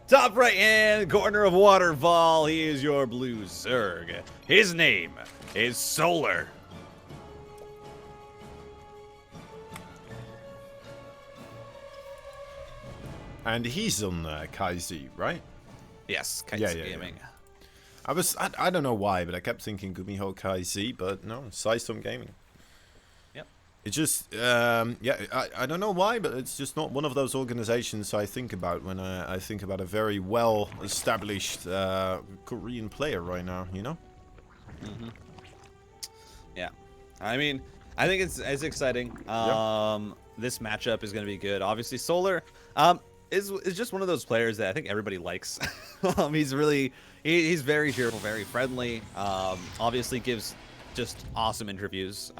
Top right hand corner of Waterfall, he is your blue Zerg. His name is Solar. And he's on KZ, right? Yes, Yeah, Kai's Gaming. I don't know why, but I kept thinking GuMiho KZ, but no, System Gaming. Yep. It just, I don't know why, but it's just not one of those organizations I think about when I think about a very well-established Korean player right now, you know? Mm-hmm. Yeah. I mean, I think it's exciting. This matchup is going to be good. Obviously, Solar is just one of those players that I think everybody likes. He's very cheerful, very friendly. Obviously gives just awesome interviews.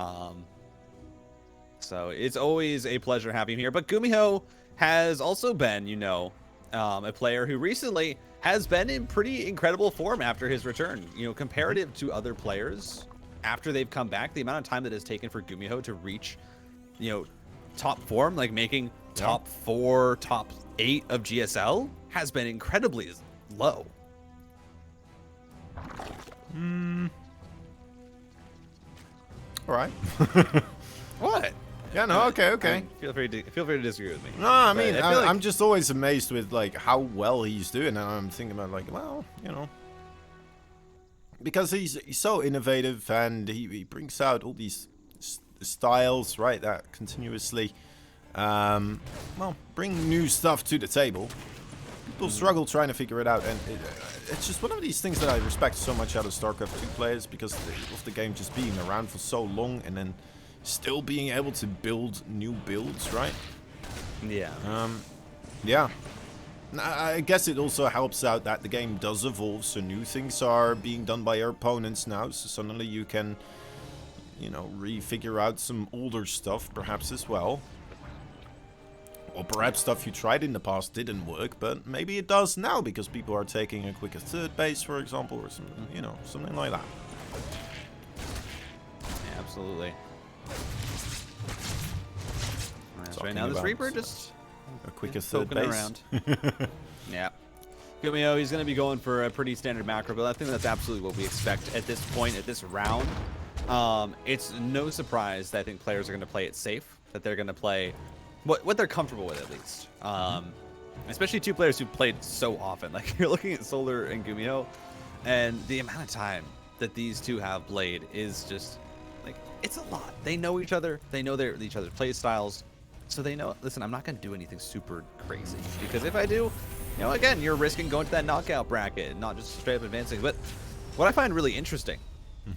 So it's always a pleasure having him here. But GuMiho has also been, you know, a player who recently has been in pretty incredible form after his return. You know, comparative to other players after they've come back, the amount of time that it's taken for GuMiho to reach, you know, top form, like making top 4, top 8 of GSL, has been incredibly low. All right. What? Yeah, no, okay. I mean, feel free to disagree with me. No, I But mean, feel like- I'm just always amazed with like how well he's doing, and I'm thinking about like, well, you know, because he's so innovative and he brings out all these styles, right, that continuously, well, bring new stuff to the table. People struggle trying to figure it out, and it's just one of these things that I respect so much out of StarCraft 2 players, because of the game just being around for so long and then still being able to build new builds, right? Yeah. Yeah. I guess it also helps out that the game does evolve, so new things are being done by your opponents now, so suddenly you can, you know, refigure out some older stuff perhaps as well. Or perhaps stuff you tried in the past didn't work, but maybe it does now because people are taking a quicker third base, for example, or something, you know, something like that. Yeah, absolutely. That's right Talking now, this about Reaper just a quicker third poking base. around. Yeah. GuMiho, he's going to be going for a pretty standard macro, but I think that's absolutely what we expect at this point, at this round. It's no surprise that I think players are going to play it safe, that they're going to play what they're comfortable with, at least. Especially two players who played so often. Like, you're looking at Solar and GuMiho, and the amount of time that these two have played is just, like, it's a lot. They know each other. They know each other's play styles. So they know, listen, I'm not going to do anything super crazy. Because if I do, you know, again, you're risking going to that knockout bracket, not just straight up advancing. But what I find really interesting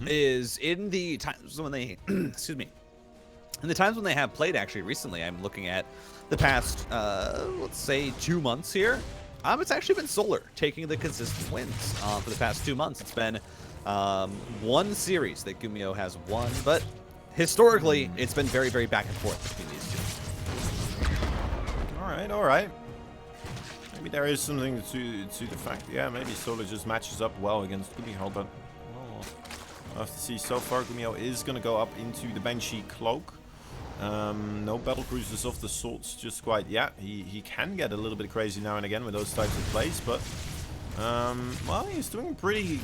is in the times when they, excuse me, in the times when they have played actually recently, I'm looking at the past, let's say 2 months here. It's actually been Solar taking the consistent wins for the past 2 months. It's been one series that GuMiho has won, but historically, it's been very, very back and forth between these two. All right. Maybe there is something to the fact, yeah, maybe Solar just matches up well against GuMiho, but we'll have to see. So far, GuMiho is going to go up into the Banshee Cloak. No battle cruisers of the sorts just quite yet. He can get a little bit crazy now and again with those types of plays, but well, he's doing pretty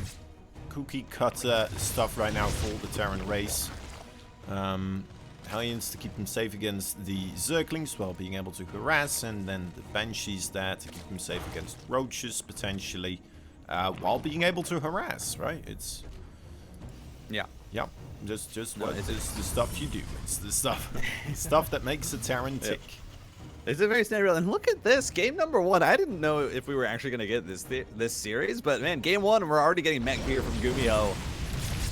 cookie cutter stuff right now for the Terran race. Hellions to keep them safe against the Zerglings while being able to harass, and then the Banshees there to keep them safe against Roaches potentially while being able to harass, right? It's Yeah. just No, what it's is the stuff you do. It's the stuff that makes a Terran tick. It's a very standard. And look at this game number 1. I didn't know if we were actually going to get this series, but man, game 1, we're already getting mech gear from GuMiho.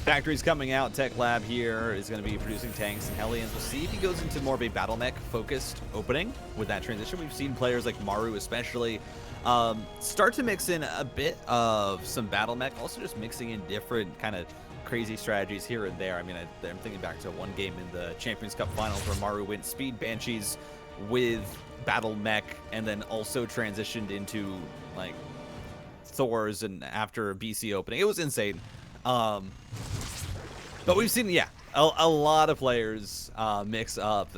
Factory's coming out. Tech Lab here is going to be producing tanks and Hellions. We'll see if he goes into more of a battle mech focused opening with that transition. We've seen players like Maru especially start to mix in a bit of some battle mech, also just mixing in different kind of crazy strategies here and there. I mean, I'm thinking back to one game in the Champions Cup finals where Maru went speed Banshees with battle mech and then also transitioned into like Thors and after BC opening. It was insane. But we've seen, yeah, a lot of players mix up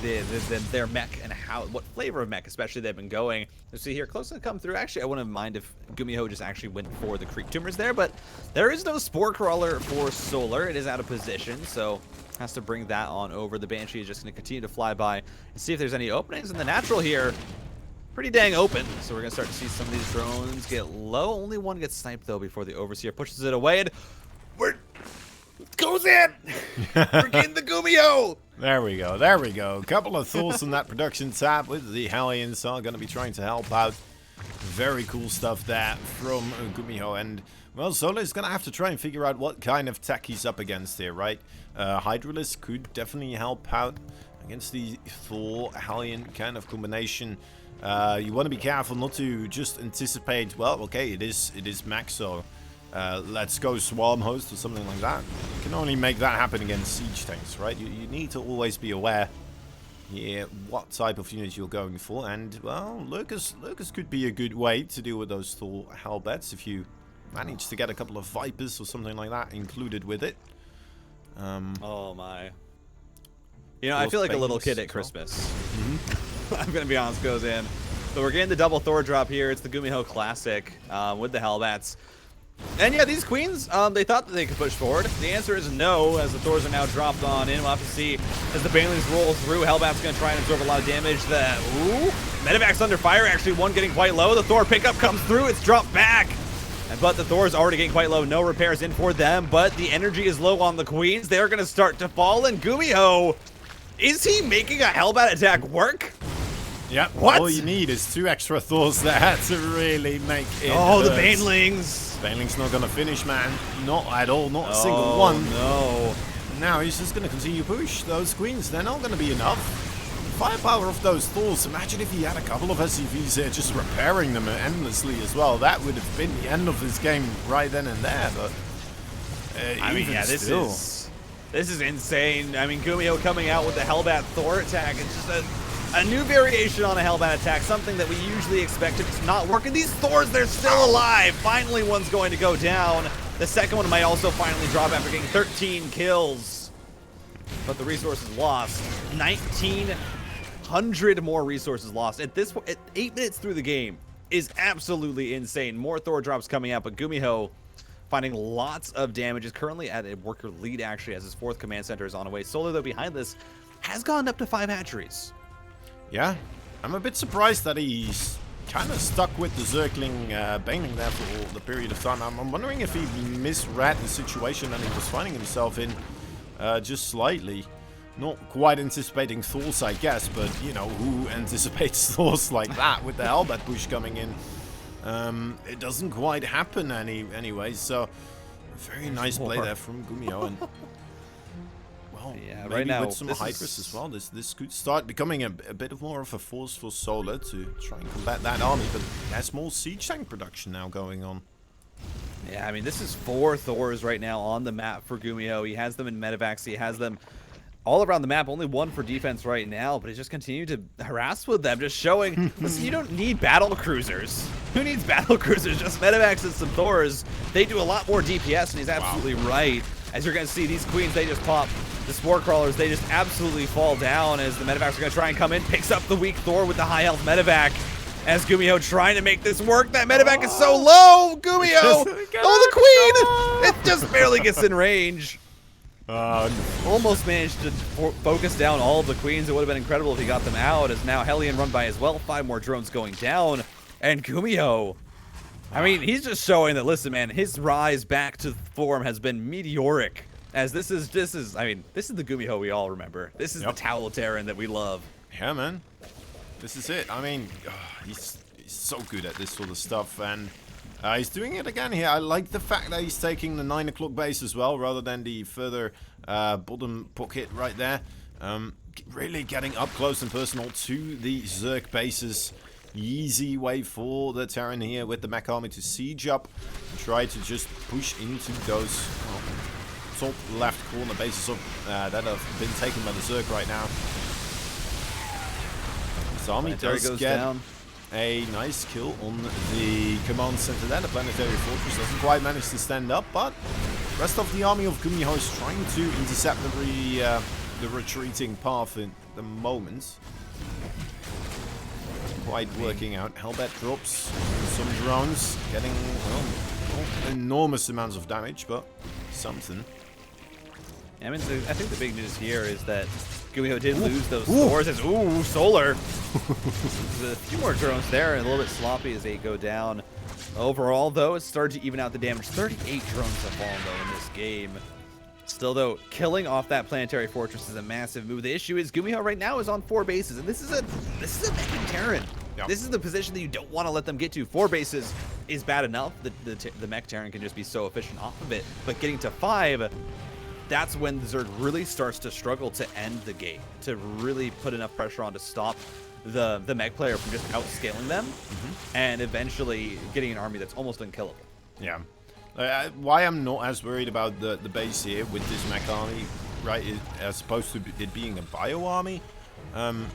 their mech and what flavor of mech especially they've been going. You see here, close to come through. Actually, I wouldn't mind if GuMiho just actually went for the Creep Tumors there, but there is no Spore Crawler for Solar. It is out of position, so has to bring that on over. The Banshee is just going to continue to fly by and see if there's any openings in the natural here. Pretty dang open, so we're going to start to see some of these drones get low. Only one gets sniped, though, before the Overseer pushes it away, and goes in! We're getting the GuMiho! There we go, there we go. A couple of thoughts on that production tab with the Hellions are going to be trying to help out. Very cool stuff there from GuMiho. And, well, Solar is going to have to try and figure out what kind of tech he's up against here, right? Hydralisk could definitely help out against the Thor Hellion kind of combination. You want to be careful not to just anticipate, well, okay, it is max, so let's go Swarm Host or something like that. You can only make that happen against siege tanks, right? You need to always be aware here what type of unit you're going for. And, well, Lurkers could be a good way to deal with those Thor Hellbats if you manage to get a couple of Vipers or something like that included with it. Oh, my. You know, I feel like a little kid at Christmas. I'm going to be honest, goes in. So we're getting the double Thor drop here. It's the GuMiho Classic with the Hellbats. And yeah, these Queens, they thought that they could push forward. The answer is no, as the Thors are now dropped on in. We'll have to see as the Banelings roll through. Hellbat's going to try and absorb a lot of damage. Medevac's under fire, actually one getting quite low. The Thor pickup comes through. It's dropped back. But the Thor's already getting quite low. No repairs in for them, but the energy is low on the Queens. They're going to start to fall, and GuMiho, is he making a Hellbat attack work? Yep. What? All you need is 2 extra Thors there to really make it. Oh, the Banelings. Baneling's not going to finish, man. Not at all. Not a single one. No. Now he's just going to continue to push those Queens. They're not going to be enough. Firepower of those Thors. Imagine if he had a couple of SCVs here just repairing them endlessly as well. That would have been the end of his game right then and there. But I mean, yeah, this is insane. I mean, GuMiho coming out with the Hellbat Thor attack. It's just a new variation on a Hellbat attack, something that we usually expect if it's not working. These Thors, they're still alive. Finally, one's going to go down. The second one might also finally drop after getting 13 kills. But the resources lost. 1,900 more resources lost. At 8 minutes through the game is absolutely insane. More Thor drops coming out, but GuMiho finding lots of damage. Is currently at a worker lead, actually, as his 4th command center is on the way. Solar, though, behind this, has gone up to 5 hatcheries. Yeah, I'm a bit surprised that he's kind of stuck with the Zergling Baneling there for the period of time. I'm wondering if he misread the situation that he was finding himself in just slightly. Not quite anticipating Thors, I guess, but, you know, who anticipates Thors like that with the Hellbat push coming in? It doesn't quite happen anyway, so very nice play there from GuMiho. And yeah, maybe right now with some Hydras as well, this could start becoming a bit more of a force for Solar to try and combat that army, but there's more siege tank production now going on. Yeah, I mean, this is 4 Thors right now on the map for GuMiho. He has them in medevacs. He has them all around the map. Only 1 for defense right now, but he's just continued to harass with them, just showing, listen, you don't need battle cruisers. Who needs battle cruisers? Just medevacs and some Thors. They do a lot more DPS, and he's absolutely right. As you're going to see, these Queens, they just pop. The Spore Crawlers, they just absolutely fall down as the medevacs are going to try and come in. Picks up the weak Thor with the high health medevac. As GuMiho trying to make this work. That medevac is so low. GuMiho! Oh, the Queen! It just barely gets in range. Almost managed to focus down all of the Queens. It would have been incredible if he got them out. As now Hellion run by as well. 5 more drones going down. And GuMiho, I mean, he's just showing that, listen, man, his rise back to form has been meteoric. As this is the GuMiho we all remember. This is the Towel Terran that we love. Yeah, man. This is it. I mean, he's so good at this sort of stuff, and he's doing it again here. I like the fact that he's taking the 9 o'clock base as well, rather than the further bottom pocket right there. Really getting up close and personal to the Zerg bases. Easy way for the Terran here with the mech army to siege up and try to just push into those top left corner bases of, that have been taken by the Zerg right now. This army does get down. A nice kill on the command center there. The planetary fortress doesn't quite manage to stand up, but Rest of the army of GuMiho is trying to intercept the retreating path at the moment. Quite working out. Hellbat drops some drones, getting, well, not enormous amounts of damage, but something. I mean, I think the big news here is that GuMiho did lose those Thors. Ooh, Solar! There's a few more drones there, and a little bit sloppy as they go down. Overall, though, it started to even out the damage. 38 drones have fallen, though, in this game. Still, though, killing off that planetary fortress is a massive move. The issue is GuMiho right now is on 4 bases, and this is a mech Terran. Yep. This is the position that you don't want to let them get to. 4 bases is bad enough. The mech Terran can just be so efficient off of it, but getting to 5, that's when the Zerg really starts to struggle to end the game, to really put enough pressure on to stop the mech player from just outscaling them, and eventually getting an army that's almost unkillable. Yeah. Why I'm not as worried about the base here with this mech army, right, as opposed to it being a bio army,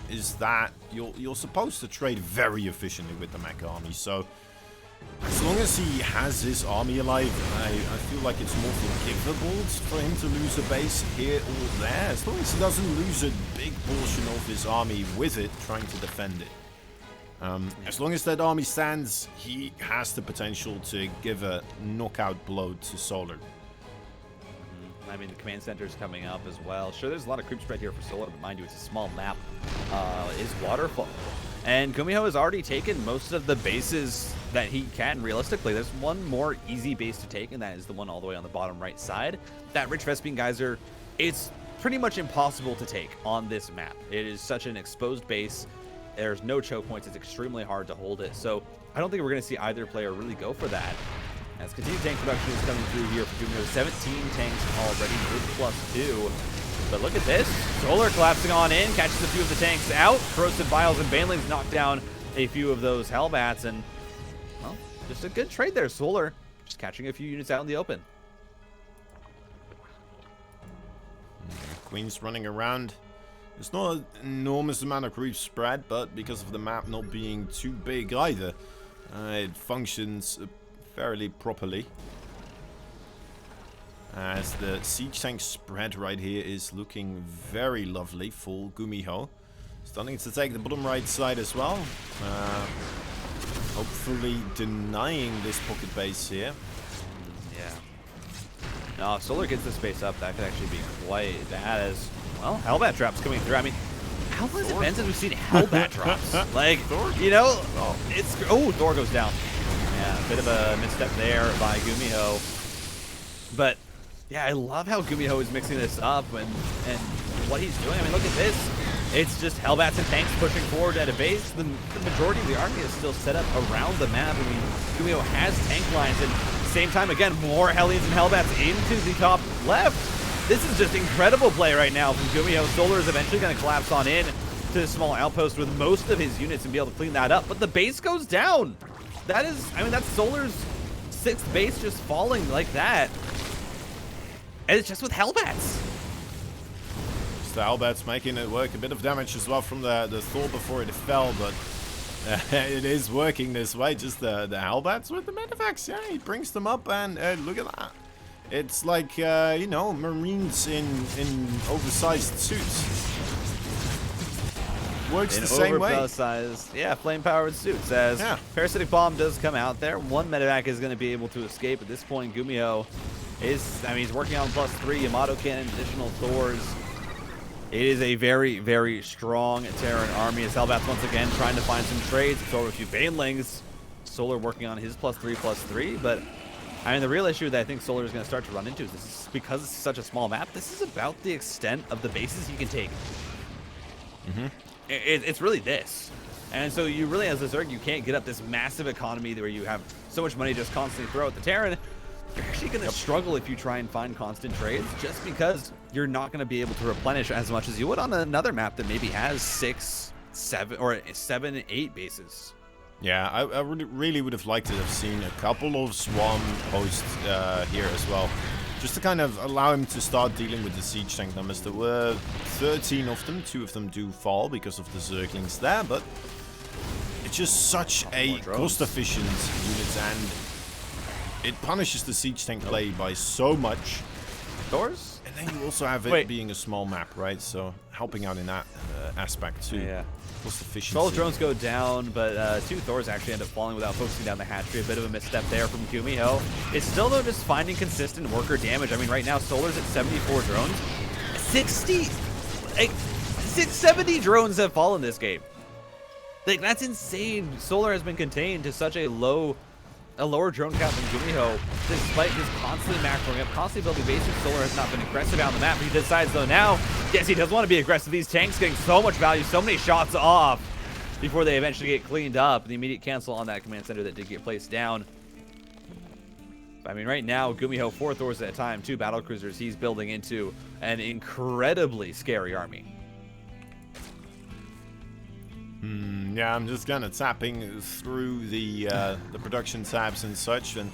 is that you're supposed to trade very efficiently with the mech army. So as long as he has his army alive, I feel like it's more forgivable for him to lose a base here or there, as long as he doesn't lose a big portion of his army with it trying to defend it. As long as that army stands, he has the potential to give a knockout blow to Solar. I mean, the command center is coming up as well. Sure, there's a lot of creep spread here for Solar, but mind you, it's a small map. Is Waterfall. And GuMiho has already taken most of the bases that he can realistically. There's one more easy base to take, and that is the one all the way on the bottom right side. That Rich Vespine Geyser, it's pretty much impossible to take on this map. It is such an exposed base. There's no choke points. It's extremely hard to hold it. So I don't think we're going to see either player really go for that. As continued tank production is coming through here for GuMiho. 17 tanks already with +2. But look at this. Solar collapsing on in, catches a few of the tanks out. Corrosive Vials and Banelings knock down a few of those Hellbats. And, well, just a good trade there. Solar just catching a few units out in the open. Queen's running around. There's not an enormous amount of creep spread, but because of the map not being too big either, it functions fairly properly. As the siege tank spread right here is looking very lovely for GuMiho. Starting to take the bottom right side as well. Hopefully denying this pocket base here. Yeah. No, if Solar gets this base up, that could actually be quite bad as, well, Hellbat drops coming through. I mean, how has it been since we've seen Hellbat drops? Like, you know, it's... Oh, Thor goes down. Yeah, a bit of a misstep there by GuMiho. But, yeah, I love how GuMiho is mixing this up and what he's doing. I mean, look at this. It's just Hellbats and tanks pushing forward at a base. The majority of the army is still set up around the map. I mean, GuMiho has tank lines, and at the same time, again, more Hellions and Hellbats into the top left. This is just incredible play right now from GuMiho. Solar is eventually going to collapse on in to the small outpost with most of his units and be able to clean that up. But the base goes down. That is, I mean, that's Solar's 6th base just falling like that. And it's just with Hellbats. The Hellbats making it work. A bit of damage as well from the Thor before it fell, but it is working this way. Just the Hellbats with the medavacs. Yeah, he brings them up, and look at that. It's like, you know, Marines in oversized suits. Works the same way. Oversized, yeah, flame-powered suits. As Parasitic Bomb does come out there, one medevac is going to be able to escape. At this point, GuMiho is, I mean, he's working on +3 Yamato cannon, additional Thors. It is a very, very strong Terran army as Hellbats once again trying to find some trades. Throw a few Banelings. Solar working on his +3/+3, but I mean, the real issue that I think Solar is going to start to run into is this is because it's such a small map. This is about the extent of the bases he can take. It's really this. And so you really, as a Zerg, you can't get up this massive economy where you have so much money just constantly throw at the Terran. You're actually going to struggle if you try and find constant trades, just because you're not going to be able to replenish as much as you would on another map that maybe has 6, 7, or 7, 8 bases. Yeah, I really would have liked to have seen a couple of Swarm hosts here as well, just to kind of allow him to start dealing with the siege tank numbers. There were 13 of them. 2 of them do fall because of the Zerglings there, but it's just such a cost-efficient unit, and it punishes the siege tank play by so much. Thors? And then you also have it being a small map, right? So helping out in that aspect too. Yeah. Plus efficiency. All drones go down, but 2 Thors actually end up falling without focusing down the hatchery. A bit of a misstep there from GuMiho. It's still, though, just finding consistent worker damage. I mean, right now, Solar's at 74 drones. 70 drones have fallen this game. Like, that's insane. Solar has been contained to such a lower drone count than GuMiho, despite just constantly macroing up, constantly building bases. Solar has not been aggressive out on the map. He decides, though, now, yes, he does want to be aggressive. These tanks getting so much value, so many shots off before they eventually get cleaned up. The immediate cancel on that command center that did get placed down. I mean, right now, GuMiho, 4 Thors at a time, 2 battle cruisers. He's building into an incredibly scary army. Yeah, I'm just kind of tapping through the production tabs and such, and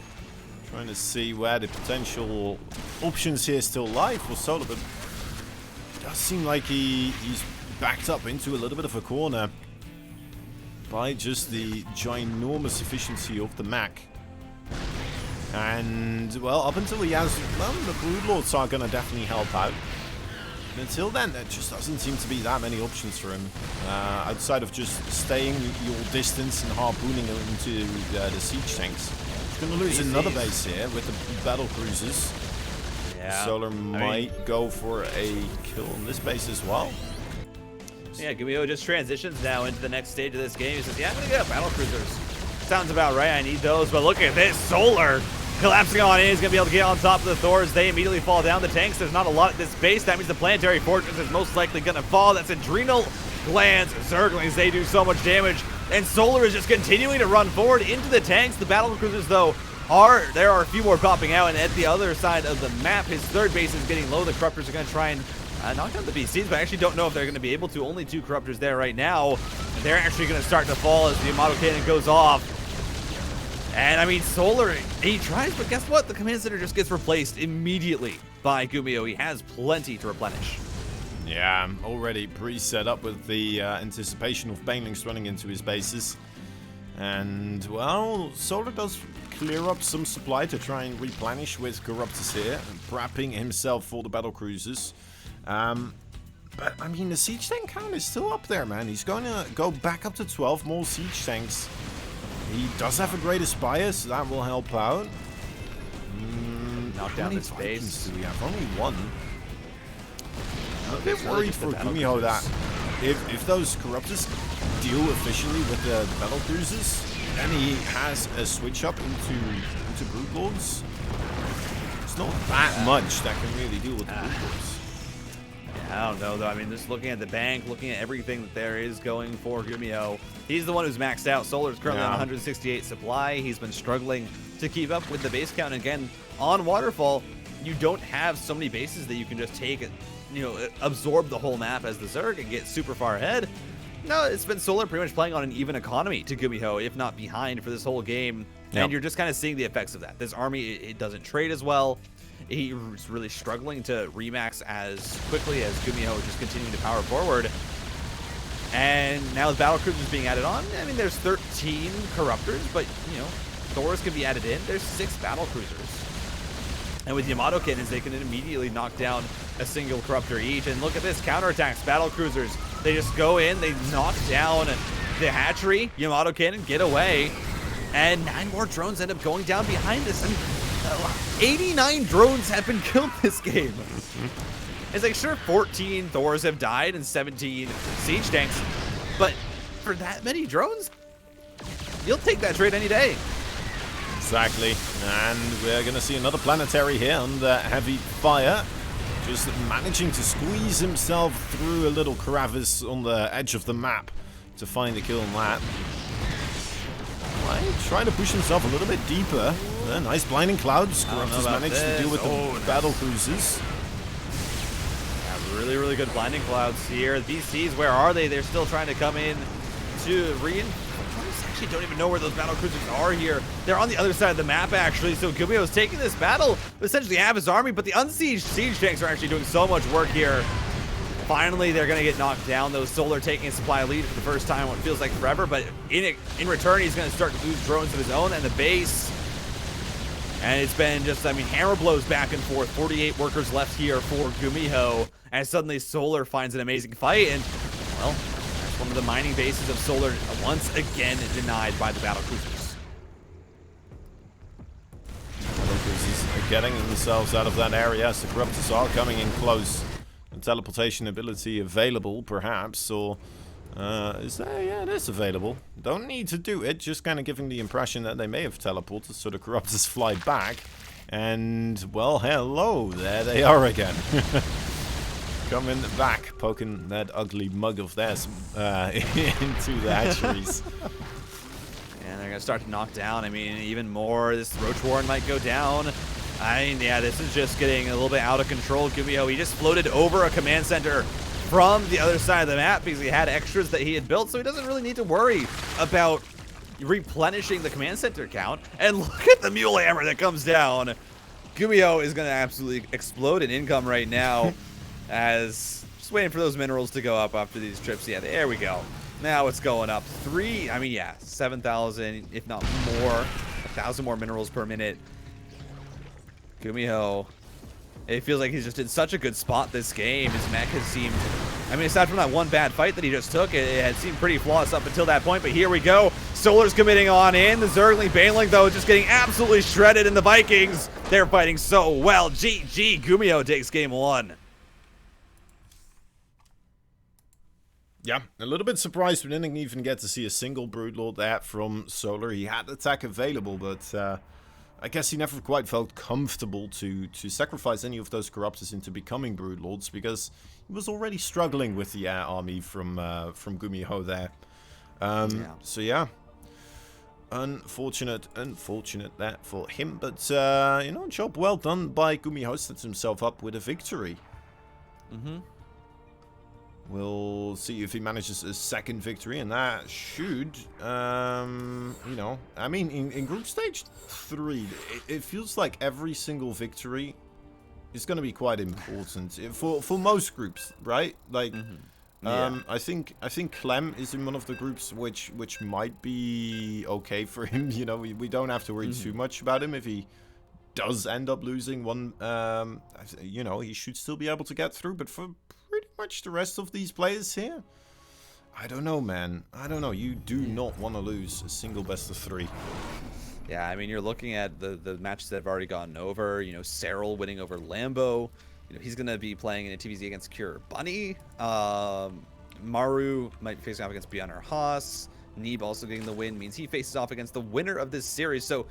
trying to see where the potential options here still lie for Solar, but it does seem like he's backed up into a little bit of a corner by just the ginormous efficiency of the Mac. And, well, up until he has, well, the Broodlords are going to definitely help out. Until then, there just doesn't seem to be that many options for him, outside of just staying your distance and harpooning into the siege tanks. He's going to lose another base here with the battle cruisers. Yeah, Solar might go for a kill on this base as well. Yeah, GuMiho just transitions now into the next stage of this game. He says, yeah, I'm going to get battle cruisers. Sounds about right, I need those, but look at this, Solar collapsing on in. He's going to be able to get on top of the Thors. They immediately fall down. The tanks, there's not a lot at this base. That means the planetary fortress is most likely going to fall. That's adrenal glands, Zerglings. They do so much damage. And Solar is just continuing to run forward into the tanks. The battle cruisers, though, there are a few more popping out. And at the other side of the map, his third base is getting low. The Corruptors are going to try and knock down the BCs, but I actually don't know if they're going to be able to. Only 2 Corruptors there right now. And they're actually going to start to fall as the Yamato Cannon goes off. And, I mean, Solar, he tries, but guess what? The command center just gets replaced immediately by GuMiho. He has plenty to replenish. Yeah, I'm already pre-set up with the anticipation of Banelings running into his bases. And, well, Solar does clear up some supply to try and replenish with Corruptors here, prepping himself for the battle cruisers. But, I mean, the siege tank count is still up there, man. He's going to go back up to 12 more siege tanks. He does have a great Aspire, so that will help out. Knock down this base. Do we have? Only 1. I'm a bit worried for GuMiho that if those Corruptors deal efficiently with the battle cruisers, then he has a switch up into Broodlords. It's not that much that can really deal with the Broodlords. I don't know, though. I mean, just looking at the bank, looking at everything that there is going for GuMiho, he's the one who's maxed out. Solar's currently on 168 supply. He's been struggling to keep up with the base count. Again, on Waterfall, you don't have so many bases that you can just take, absorb the whole map as the Zerg and get super far ahead. No, it's been Solar pretty much playing on an even economy to GuMiho, if not behind, for this whole game. Yep. And you're just kind of seeing the effects of that. This army, it doesn't trade as well. He's really struggling to remax as quickly as GuMiho is just continuing to power forward. And now the battle cruisers being added on. I mean, there's 13 Corruptors, but, Thors can be added in. There's 6 battle cruisers. And with Yamato Cannons, they can immediately knock down a single Corruptor each. And look at this, counterattacks, battle cruisers. They just go in, they knock down the hatchery. Yamato Cannon, get away. And 9 more drones end up going down behind this. I mean, 89 drones have been killed this game. It's like, sure, 14 Thors have died and 17 siege tanks, but for that many drones, you'll take that trade any day. Exactly, and we're going to see another planetary here under heavy fire. Just managing to squeeze himself through a little crevice on the edge of the map to find a kill on that. Trying to push himself a little bit deeper. Nice blinding clouds. Corruptors managed to deal with the battle cruisers. Yeah, really, really good blinding clouds here. The BCs, where are they? They're still trying to come in to reinforce. Actually, don't even know where those battle cruisers are here. They're on the other side of the map, actually. So GuMiho is taking this battle, essentially half his army, but the unsieged siege tanks are actually doing so much work here. Finally, they're going to get knocked down. Those Solar taking a supply lead for the first time in what feels like forever, but in return, he's going to start to lose drones of his own, and the base And it's been just, I mean, hammer blows back and forth. 48 workers left here for GuMiho. And suddenly Solar finds an amazing fight. And, well, that's one of the mining bases of Solar once again denied by the battle cruisers. Battle cruisers are getting themselves out of that area as the Corruptors are coming in close. And teleportation ability available, perhaps, or... is there? Yeah, it is available. Don't need to do it, just kind of giving the impression that they may have teleported, so the Corruptors fly back. And, well, hello, there they are again. Coming back, poking that ugly mug of theirs into the hatcheries. And they're going to start to knock down, I mean, even more. This Roach Warren might go down. I mean, yeah, this is just getting a little bit out of control. GuMiho, he just floated over a command center from the other side of the map because he had extras that he had built, so he doesn't really need to worry about replenishing the command center count. And look at the mule hammer that comes down. GuMiho is going to absolutely explode in income right now as just waiting for those minerals to go up after these trips. Yeah, there we go. Now it's going up 7,000, if not more, 1,000 more minerals per minute. GuMiho, it feels like he's just in such a good spot this game. His mech has seemed, I mean, aside from that one bad fight that he just took, it had seemed pretty flawless up until that point. But here we go. Solar's committing on in. The Zergling Baneling, though, just getting absolutely shredded. And the Vikings, they're fighting so well. GG, GuMiho takes game 1. Yeah, a little bit surprised we didn't even get to see a single Broodlord there from Solar. He had attack available, but I guess he never quite felt comfortable to sacrifice any of those Corruptors into becoming Broodlords because he was already struggling with the air army from GuMiho there. So yeah, unfortunate that for him, but you know, job well done by GuMiho. Sets himself up with a victory. We'll see if he manages a second victory, and that should, you know, I mean, in Group Stage 3, it feels like every single victory is going to be quite important for most groups, right? Like, Yeah. I think Clem is in one of the groups which might be okay for him. You know, we don't have to worry too much about him if he does end up losing one. You know, he should still be able to get through, but for pretty much the rest of these players here, I don't know, man. I don't know. You do not want to lose a single best of 3. Yeah, I mean, you're looking at the matches that have already gotten over. You know, Cyril winning over Lambo. You know, he's going to be playing in a TVZ against Cure Bunny. Maru might face off against Beyonder Haas. Neeb also getting the win means he faces off against the winner of this series. So,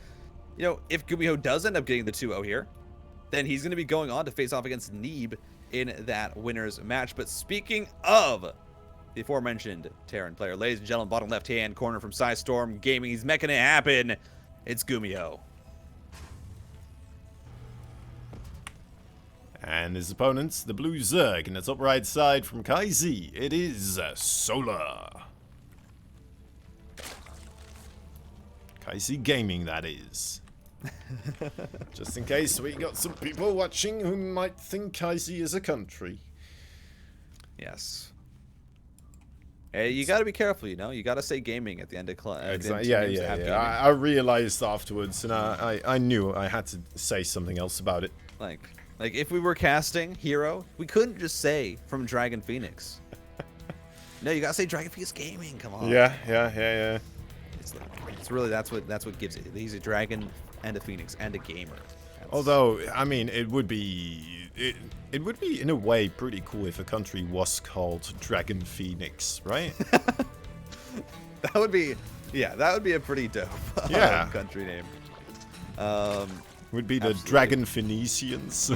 you know, if GuMiho does end up getting the 2-0 here, then he's going to be going on to face off against Neeb in that winner's match. But speaking of the aforementioned Terran player, ladies and gentlemen, bottom left-hand corner from Storm Gaming, he's making it happen. It's GuMiho. And his opponents, the Blue Zerg, in the top right side from KaiZ, it is Solar. KaiZ Gaming, that is. Just in case we got some people watching who might think KaiZ is a country. Yes. Hey, you got to be careful, you know. You got to say gaming at the end of Exactly. Yeah. I realized afterwards, and I knew I had to say something else about it. Like if we were casting Hero, we couldn't just say from Dragon Phoenix. No, you got to say Dragon Phoenix Gaming. Come on. Yeah. It's really that's what gives it. He's a dragon and a phoenix and a gamer. Although, I mean, it would be in a way pretty cool if a country was called Dragon Phoenix, right? That would be a pretty dope country name. Would be the absolutely. Dragon Phoenicians.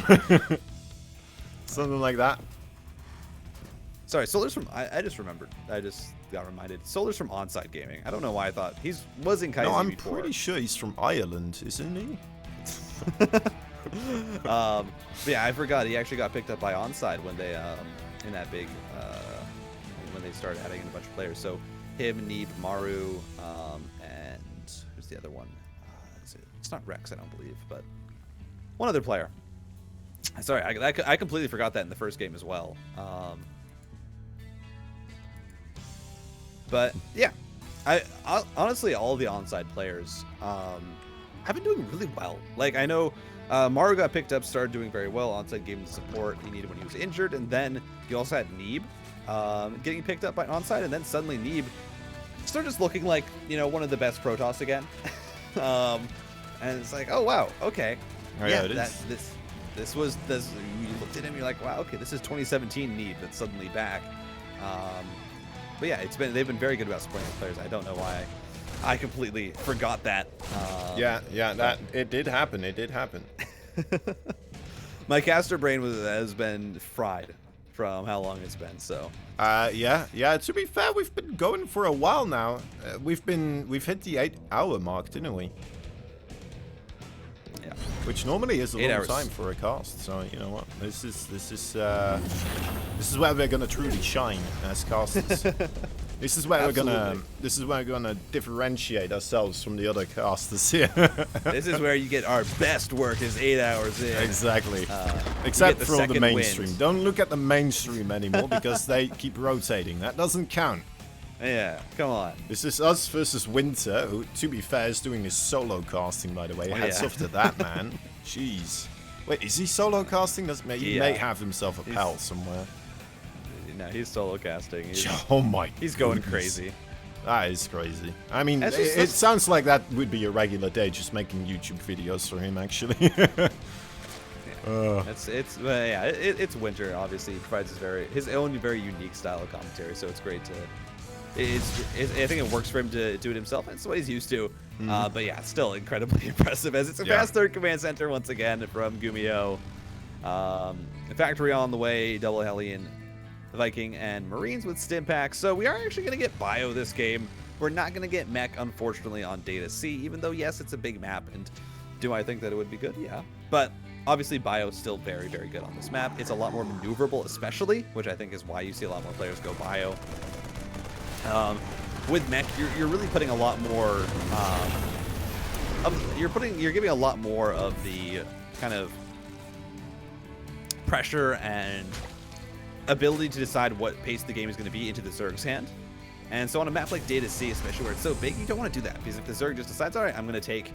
Something like that. Sorry, Solar's from I just remembered. I just got reminded. Solar's from Onside Gaming. I don't know why I thought he was in KaiZ No, I'm before. pretty sure he's from Ireland, isn't he? But yeah, I forgot he actually got picked up by Onside when they in that big when they started adding in a bunch of players. So him, Neeb, Maru, and who's the other one? It's not Rex, I don't believe, but one other player. Sorry, I completely forgot that in the first game as well. But yeah, I honestly all the Onside players I've been doing really well. Like, I know Maru got picked up, started doing very well. Onside gave him the support he needed when he was injured. And then you also had Neeb getting picked up by Onside. And then suddenly Neeb started just looking like, you know, one of the best Protoss again. And it's like, oh, wow, okay. Oh, yeah, it is. This was, you looked at him, you're like, wow, okay, this is 2017 Neeb that's suddenly back. But yeah, they've been very good about supporting the players. I don't know why I completely forgot that. It did happen. It did happen. My caster brain has been fried from how long it's been. So. Yeah. To be fair, we've been going for a while now. We've hit the 8-hour mark, didn't we? Yeah. Which normally is a long time for a cast. So you know what? This is where we're gonna truly shine as casters. This is where we're gonna differentiate ourselves from the other casters here. This is where you get our best work is 8 hours in. Exactly. Except for all the mainstream. Wind. Don't look at the mainstream anymore because they keep rotating. That doesn't count. Yeah, come on. This is us versus Winter, who, to be fair, is doing his solo casting, by the way. Hats off to that, man. Jeez. Wait, is he solo casting? He may have himself a pal somewhere. No, he's solo casting. Oh my He's going crazy. That is crazy. I mean, it sounds like that would be a regular day, just making YouTube videos for him, actually. It's Winter. Obviously, he provides his own very unique style of commentary, so it's great to. I think it works for him to do it himself. It's what he's used to. But yeah, still incredibly impressive as it's a fast third command center once again from GuMiho. Factory on the way, double Hellion, Viking, and Marines with stim packs. So we are actually going to get bio this game. We're not going to get mech, unfortunately, on Data C, even though, yes, it's a big map. And do I think that it would be good? Yeah. But obviously, bio is still very, very good on this map. It's a lot more maneuverable, especially, which I think is why you see a lot more players go bio. With mech, you're really putting a lot more. You're giving a lot more of the kind of pressure and ability to decide what pace the game is going to be into the Zerg's hand. And so on a map like Data C, especially where it's so big, you don't want to do that, because if the Zerg just decides, all right, I'm going to take,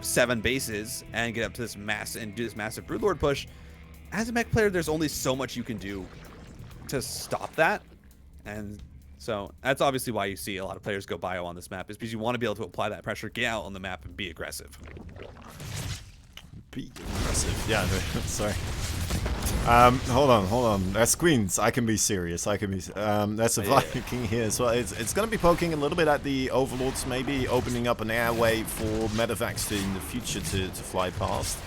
7 bases and get up to this do this massive Broodlord push, as a mech player, there's only so much you can do to stop that. And so that's obviously why you see a lot of players go bio on this map, is because you want to be able to apply that pressure, get out on the map, and be aggressive. Be aggressive. Yeah, sorry. Hold on. That's Queens. I can be serious. That's a Viking here as well. It's going to be poking a little bit at the Overlords, maybe opening up an airway for Medevacs in the future to fly past.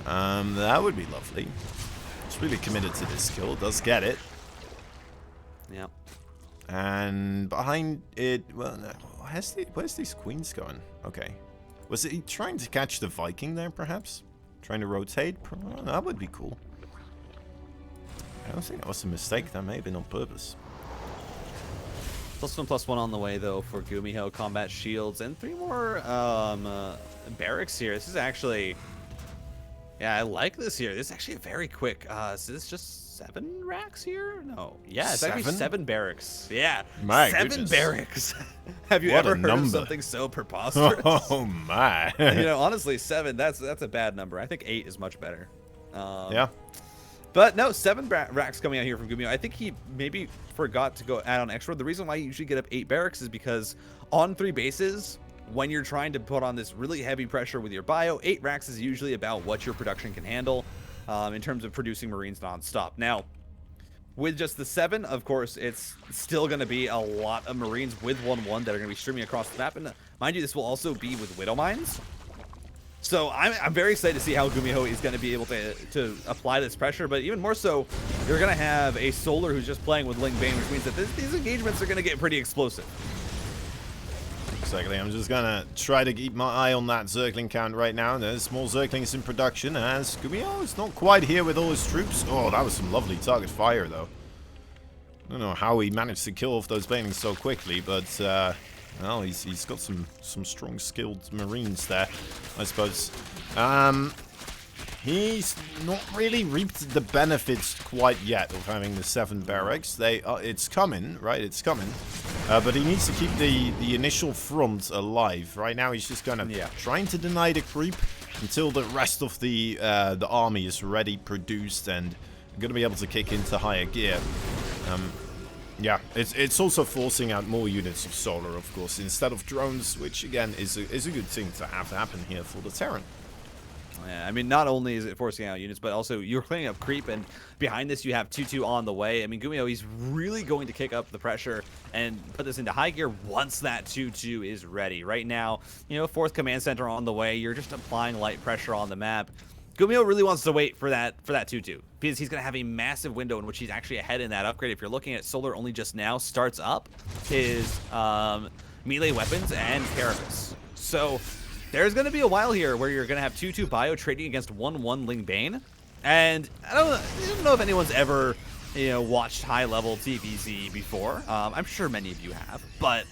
That would be lovely. It's really committed to this kill. Does get it. Yeah. And behind it, well, where's these Queens going? Okay. Was he trying to catch the Viking there, perhaps? Trying to rotate? That would be cool. I don't think that was a mistake. That may have been on purpose. +1/+1 on the way, though, for GuMiho. Combat shields and 3 more barracks here. This is actually... Yeah, I like this here. This is actually very quick. So this is just 7 racks here? No. Yeah, it's actually 7 barracks. Yeah, my 7 goodness. Barracks. Have you ever heard of something so preposterous? Oh my. Honestly, 7, that's a bad number. I think 8 is much better. Yeah. But no, 7 racks coming out here from GuMiho. I think he maybe forgot to go add on extra. The reason why you usually get up 8 barracks is because on 3 bases, when you're trying to put on this really heavy pressure with your bio, 8 racks is usually about what your production can handle in terms of producing Marines nonstop. Now, with just the 7, of course, it's still going to be a lot of Marines with 1-1 that are going to be streaming across the map. And mind you, this will also be with Widow Mines. So I'm very excited to see how GuMiho is going to be able to apply this pressure. But even more so, you're going to have a Solar who's just playing with Ling Bane, which means that these engagements are going to get pretty explosive. Exactly. I'm just gonna try to keep my eye on that Zergling count right now. There's more Zerglings in production as GuMiho is not quite here with all his troops. Oh, that was some lovely target fire, though. I don't know how he managed to kill off those banelings so quickly, but well, he's got some strong, skilled Marines there, I suppose. He's not really reaped the benefits quite yet of having the 7 barracks. It's coming, right? It's coming. But he needs to keep the initial front alive. Right now, he's just kind of trying to deny the creep until the rest of the army is ready, produced, and going to be able to kick into higher gear. Yeah, it's also forcing out more units of solar, of course, instead of drones, which again is a good thing to have happen here for the Terran. Yeah, I mean, not only is it forcing out units, but also you're cleaning up creep, and behind this you have 2-2 on the way. I mean, GuMiho, he's really going to kick up the pressure and put this into high gear once that 2-2 is ready. Right now, you know, 4th command center on the way. You're just applying light pressure on the map. GuMiho really wants to wait for that 2-2 because he's going to have a massive window in which he's actually ahead in that upgrade. If you're looking at Solar only just now starts up his melee weapons and Carapace. So there's going to be a while here where you're going to have 2-2 Bio trading against 1-1 Ling Bane. And I don't know if anyone's ever, you know, watched high-level TVZ before. I'm sure many of you have, but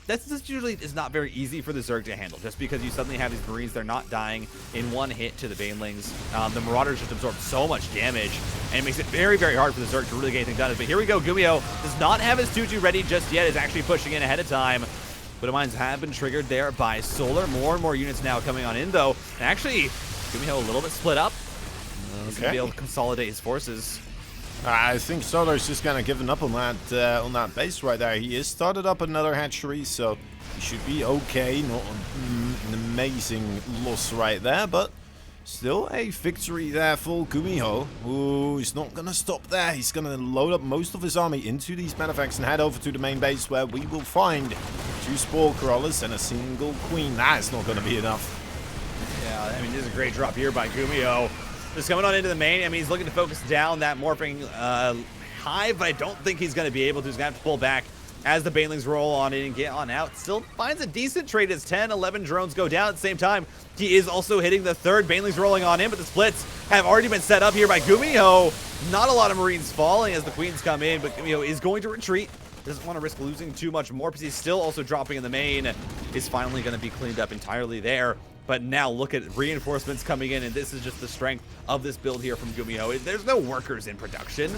this usually is not very easy for the Zerg to handle, just because you suddenly have these Marines, they're not dying in one hit to the Banelings. The Marauders just absorb so much damage, and it makes it very, very hard for the Zerg to really get anything done. But here we go, GuMiho does not have his 2-2 ready just yet, is actually pushing in ahead of time. Widow Mines have been triggered there by Solar. More and more units now coming on in, though. And actually, GuMiho a little bit split up. He's going to be able to consolidate his forces. I think Solar's just kind of given up on that base right there. He has started up another hatchery, so he should be okay. Not an amazing loss right there, but still a victory there for GuMiho, who is not going to stop there. He's going to load up most of his army into these Medavacs and head over to the main base, where we will find 2 Spore Crawlers and a single Queen. That is not going to be enough. Yeah, I mean, this is a great drop here by GuMiho. Just coming on into the main. I mean, he's looking to focus down that morphing hive, but I don't think he's going to be able to. He's going to have to pull back as the Banelings roll on in and get on out. Still finds a decent trade as 10, 11 drones go down at the same time. He is also hitting the 3rd. Banelings rolling on in, but the splits have already been set up here by GuMiho. Not a lot of Marines falling as the Queens come in, but GuMiho is going to retreat. Doesn't want to risk losing too much more because he's still also dropping in the main. Is finally going to be cleaned up entirely there. But now look at reinforcements coming in, and this is just the strength of this build here from GuMiho. There's no workers in production.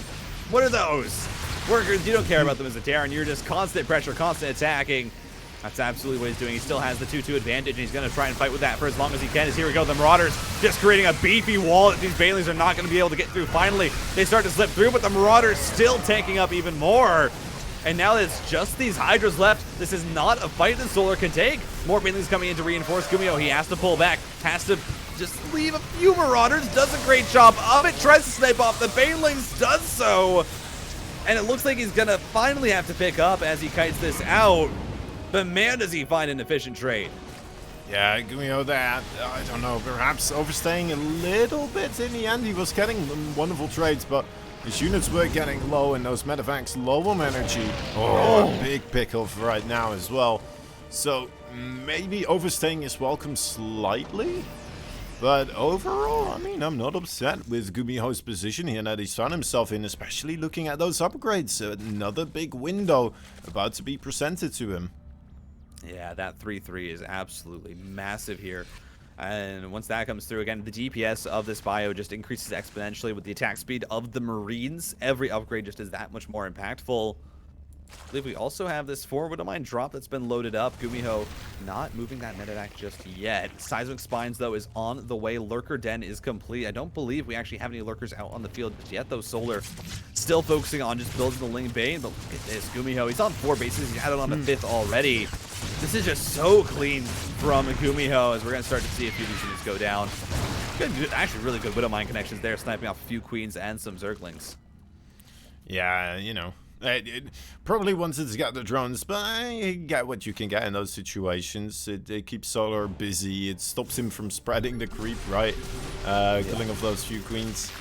What are those? Workers, you don't care about them as a Terran. You're just constant pressure, constant attacking. That's absolutely what he's doing. He still has the 2-2 advantage, and he's going to try and fight with that for as long as he can. As here we go, the Marauders just creating a beefy wall that these Banelings are not going to be able to get through. Finally, they start to slip through, but the Marauders still tanking up even more. And now that it's just these Hydras left, this is not a fight that Solar can take. More Banelings coming in to reinforce GuMiho. He has to pull back, has to just leave a few Marauders. Does a great job of it. Tries to snipe off the Banelings, does so. And it looks like he's going to finally have to pick up as he kites this out. But man, does he find an efficient trade. Yeah, GuMiho there, I don't know, perhaps overstaying a little bit in the end. He was getting wonderful trades, but his units were getting low, and those Medavacs low on energy. Oh, a big pick-off right now as well. So maybe overstaying is welcome slightly. But overall, I mean, I'm not upset with GuMiho's position here that he's found himself in, especially looking at those upgrades. Another big window about to be presented to him. Yeah, that 3-3 is absolutely massive here. And once that comes through, again, the DPS of this bio just increases exponentially with the attack speed of the Marines. Every upgrade just is that much more impactful. I believe we also have this 4 Widow Mine drop that's been loaded up. GuMiho not moving that medevac just yet. Seismic Spines, though, is on the way. Lurker Den is complete. I don't believe we actually have any lurkers out on the field just yet, though. Solar still focusing on just building the Ling Bane. But look at this, GuMiho. He's on 4 bases. He's added on the 5th already. This is just so clean from GuMiho as we're going to start to see a few of these units go down. Good, actually, really good Widow Mine connections there, sniping off a few Queens and some Zerglings. Yeah, you know. Probably wanted to get the drones, but you get what you can get in those situations. It keeps Solar busy. It stops him from spreading the creep, right? Killing off those few Queens.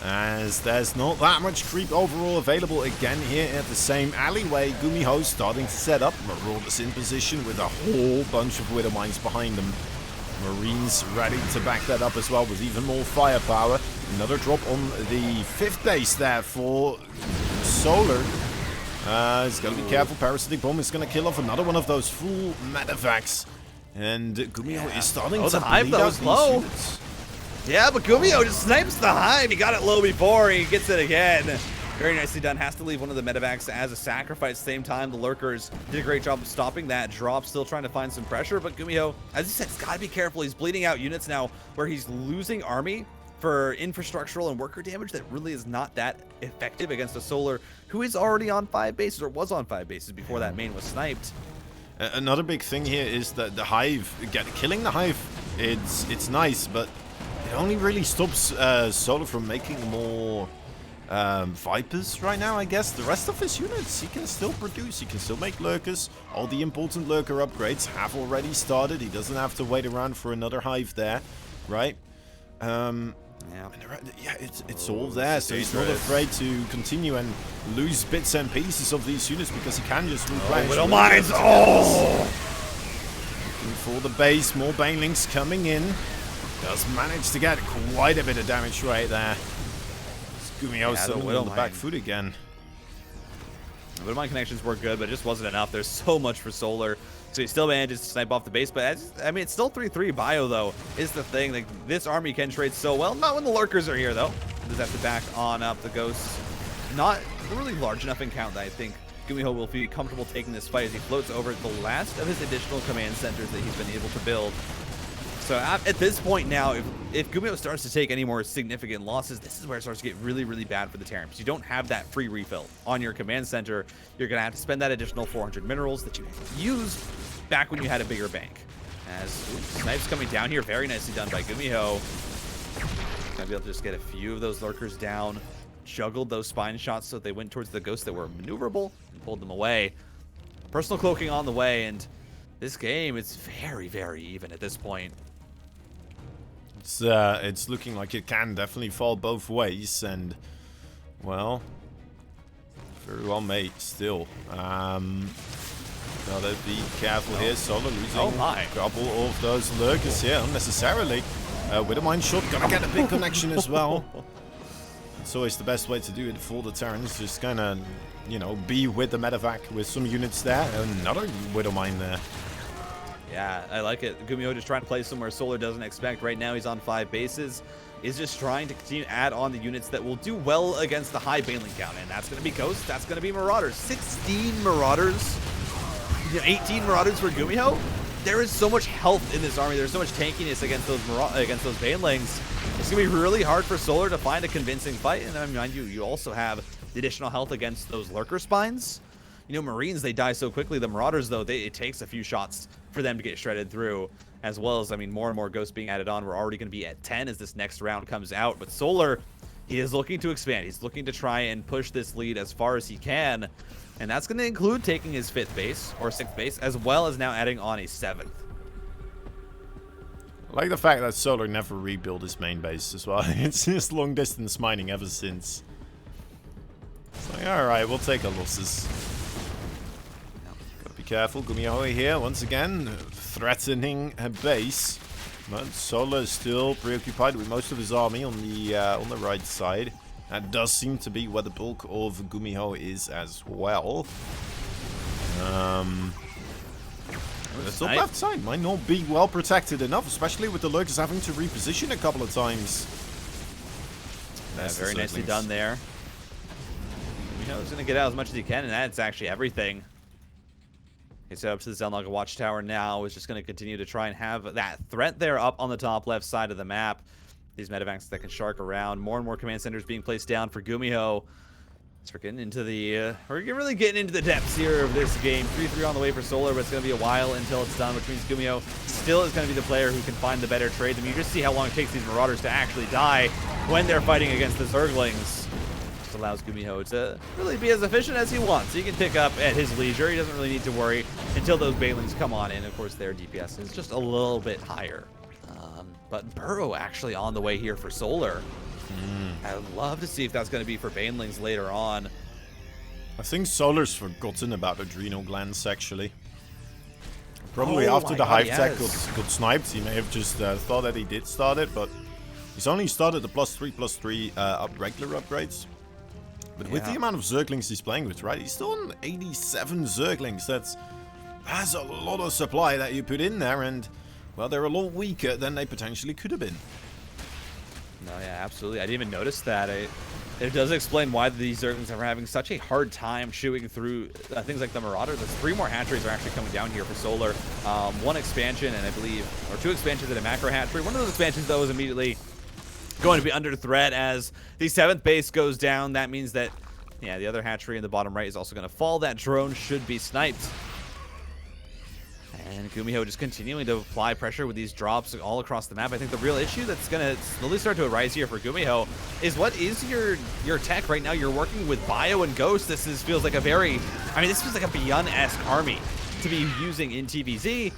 As there's not that much creep overall available again here at the same alleyway. GuMiho starting to set up. Marauders in position with a whole bunch of Widow Mines behind them. Marines ready to back that up as well with even more firepower. Another drop on the 5th base there for Solar. He's got to be careful. Parasitic Bomb is going to kill off another one of those full Medavacs. And GuMiho is starting to the hive though is low. Yeah, but GuMiho just snipes the hive. He got it low before. He gets it again. Very nicely done. Has to leave one of the medevacs as a sacrifice. Same time, the lurkers did a great job of stopping that drop. Still trying to find some pressure, but GuMiho, as he said, he's got to be careful. He's bleeding out units now where he's losing army for infrastructural and worker damage that really is not that effective against a Solar who is already on 5 bases, or was on 5 bases before that main was sniped. Another big thing here is that the Hive, killing the Hive, it's nice, but it only really stops Solar from making more Vipers right now, I guess. The rest of his units, he can still produce, he can still make lurkers. All the important lurker upgrades have already started. He doesn't have to wait around for another Hive there, right? Yeah, it's all there, so he's not afraid to continue and lose bits and pieces of these units because he can just replenish. Widow Mines! Oh! Looking for the base, more banelings coming in. Does manage to get quite a bit of damage right there. GuMiho suddenly on the back foot again. The Widow Mine connections were good, but it just wasn't enough. There's so much for Solar. So he still manages to snipe off the base, but I mean, it's still 3-3 bio, though, is the thing. Like, this army can trade so well. Not when the lurkers are here, though. Just have to back on up the ghosts. Not really large enough in count that I think GuMiho will be comfortable taking this fight as he floats over the last of his additional command centers that he's been able to build. So at this point now, if GuMiho starts to take any more significant losses, this is where it starts to get really, really bad for the Terran. Because you don't have that free refill on your command center. You're going to have to spend that additional 400 minerals that you used back when you had a bigger bank. As snipes coming down here, very nicely done by GuMiho. Gonna be able to just get a few of those lurkers down. Juggled those spine shots so they went towards the ghosts that were maneuverable and pulled them away. Personal cloaking on the way, and this game is very, very even at this point. It's looking like it can definitely fall both ways, and well, very well made still. Gotta be careful here. Solar losing a couple of those lurkers here unnecessarily. With a mine shot, gonna get a big connection as well. It's always the best way to do it for the Terrans. Just kind of, you know, be with the medevac with some units there. Another Widow Mine there. Yeah, I like it. GuMiho just trying to play somewhere Solar doesn't expect. Right now he's on 5 bases. Is just trying to continue to add on the units that will do well against the high baneling count. And that's going to be Ghosts. That's going to be Marauders. 16 Marauders. 18 Marauders for GuMiho. There is so much health in this army. There's so much tankiness against those banelings. It's going to be really hard for Solar to find a convincing fight. And then, mind you, you also have the additional health against those lurker spines. You know, Marines, they die so quickly. The Marauders, though, it takes a few shots for them to get shredded through, as well as, I mean, more and more ghosts being added on. We're already going to be at 10 as this next round comes out. But Solar, he is looking to expand. He's looking to try and push this lead as far as he can. And that's going to include taking his 5th base, or 6th base, as well as now adding on a 7th. I like the fact that Solar never rebuilt his main base as well. It's just long distance mining ever since. It's like, alright, we'll take our losses. Gotta be careful. GuMiho here, once again, threatening a base. But Solar is still preoccupied with most of his army on the right side. That does seem to be where the bulk of GuMiho is as well. The top left side might not be well protected enough, especially with the lurkers having to reposition a couple of times. Yeah, very nicely done there. GuMiho's going to get out as much as he can, and that's actually everything. He's up to the Zenlog Watchtower now. Is just going to continue to try and have that threat there up on the top left side of the map. These medevacs that can shark around. More and more command centers being placed down for GuMiho. So we're getting into the, we're really getting into the depths here of this game. 3-3 on the way for Solar, but it's going to be a while until it's done, which means GuMiho still is going to be the player who can find the better trades. I mean, you just see how long it takes these Marauders to actually die when they're fighting against the Zerglings. Just allows GuMiho to really be as efficient as he wants. He can pick up at his leisure. He doesn't really need to worry until those Banelings come on in. Of course, their DPS is just a little bit higher. But Burrow actually on the way here for Solar. I would love to see if that's going to be for Banelings later on. I think Solar's forgotten about Adrenal Glands, actually. Probably after the Hive tech got sniped, he may have just thought that he did start it, but he's only started the +3/+3 regular upgrades. But with the amount of Zerglings he's playing with, right, he's still on 87 Zerglings. That's a lot of supply that you put in there, and well, they're a lot weaker than they potentially could have been. No, yeah, absolutely. I didn't even notice that. It does explain why these Zerglings are having such a hard time chewing through things like the Marauder. There's 3 more hatcheries are actually coming down here for Solar. 1 expansion and I believe, or 2 expansions and a macro hatchery. One of those expansions though is immediately going to be under threat as the 7th base goes down. That means that, yeah, the other hatchery in the bottom right is also going to fall. That drone should be sniped. And GuMiho just continuing to apply pressure with these drops all across the map. I think the real issue that's going to slowly start to arise here for GuMiho is what is your tech right now? You're working with Bio and Ghost. This feels like a very, I mean, this feels like a Beyond-esque army to be using in TVZ.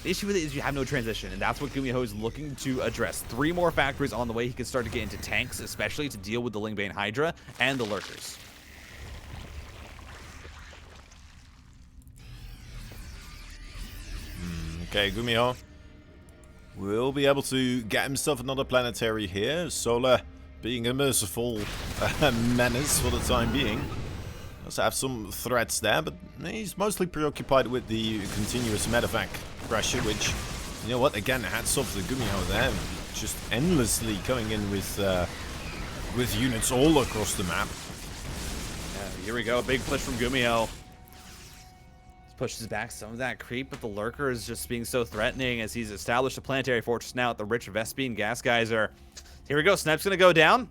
The issue with it is you have no transition, and that's what GuMiho is looking to address. 3 more factories on the way. He can start to get into tanks, especially to deal with the Lingbane Hydra and the Lurkers. Okay, GuMiho will be able to get himself another planetary here. Solar being a merciful menace for the time being. Does have some threats there, but he's mostly preoccupied with the continuous medevac pressure, which, you know what, again, hats off to GuMiho there. Just endlessly coming in with units all across the map. Yeah, here we go, a big push from GuMiho. Pushes back some of that creep, but the Lurker is just being so threatening as he's established a planetary fortress now at the rich Vespine gas geyser. Here we go, Snipe's gonna go down.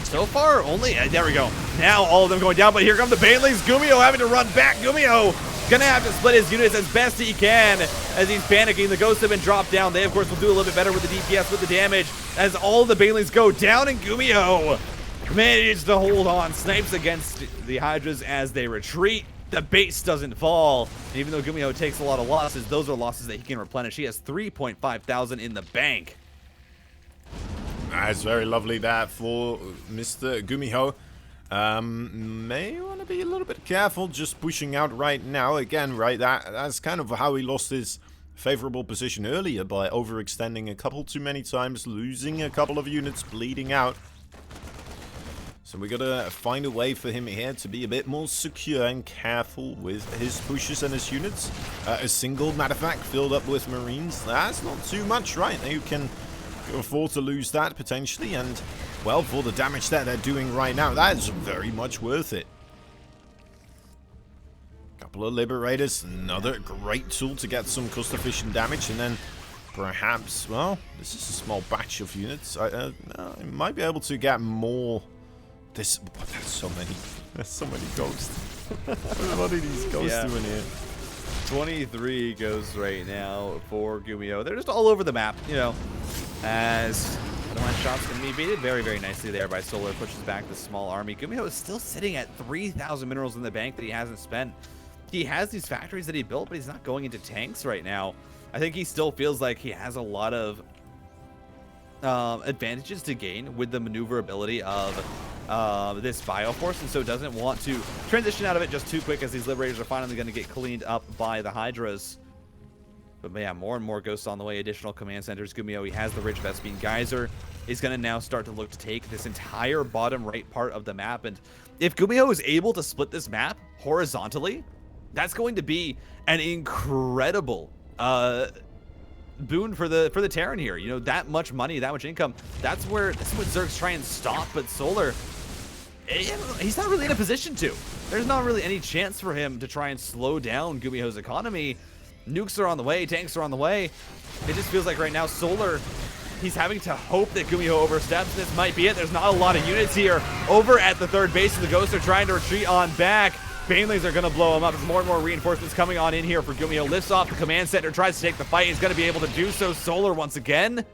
So far, only, there we go. Now all of them going down, but here come the Banelings. GuMiho having to run back. GuMiho gonna have to split his units as best he can as he's panicking. The Ghosts have been dropped down. They, of course, will do a little bit better with the DPS, with the damage, as all the Banelings go down, and GuMiho manages to hold on. Snipes against the Hydras as they retreat. The base doesn't fall. And even though GuMiho takes a lot of losses, those are losses that he can replenish. He has 3.5 thousand in the bank. That's very lovely that for Mr. GuMiho. May want to be a little bit careful just pushing out right now. Again, right, that's kind of how he lost his favorable position earlier, by overextending a couple too many times, losing a couple of units, bleeding out. So we gotta find a way for him here to be a bit more secure and careful with his pushes and his units. A single medevac filled up with Marines, that's not too much, right? You can afford to lose that potentially, and well, for the damage that they're doing right now, that is very much worth it. Couple of Liberators, another great tool to get some cost-efficient damage, and then perhaps, well, this is a small batch of units. I might be able to get more. There's so many. There's so many ghosts. What are these ghosts doing here? 23 ghosts right now for GuMiho. They're just all over the map, you know, as the shots can be beaten very, very nicely there by Solar. Pushes back the small army. GuMiho is still sitting at 3,000 minerals in the bank that he hasn't spent. He has these factories that he built, but he's not going into tanks right now. I think he still feels like he has a lot of advantages to gain with the maneuverability of this Bioforce, and so doesn't want to transition out of it just too quick, as these Liberators are finally going to get cleaned up by the Hydras. But yeah, more and more ghosts on the way, additional command centers. GuMiho, he has the rich Vespine geyser. He's going to now start to look to take this entire bottom right part of the map, and if GuMiho is able to split this map horizontally, that's going to be an incredible boon for the Terran here. You know, that much money, that much income, that's what Zergs try and stop, but Solar, he's not really in a position to. There's not really any chance for him to try and slow down GuMiho's economy. Nukes are on the way, tanks are on the way. It just feels like right now Solar, he's having to hope that GuMiho oversteps. This might be it. There's not a lot of units here. Over at the third base, the Ghosts are trying to retreat on back. Banelings are going to blow him up. There's more and more reinforcements coming on in here for GuMiho. Lifts off the command center, tries to take the fight. He's going to be able to do so. Solar once again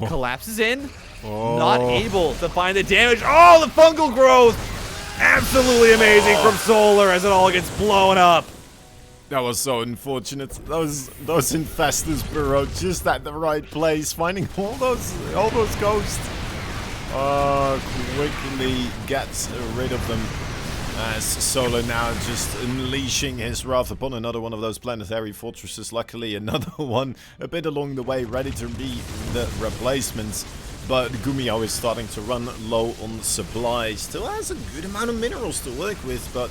collapses in. Not able to find the damage. Oh, the fungal growth! Absolutely amazing from Solar as it all gets blown up. That was so unfortunate. Those infestors burrowed just at the right place, finding all those ghosts. Quickly gets rid of them. As Solar now just unleashing his wrath upon another one of those planetary fortresses. Luckily, another one a bit along the way, ready to be the replacements. But GuMiho is starting to run low on supply. Still has a good amount of minerals to work with, but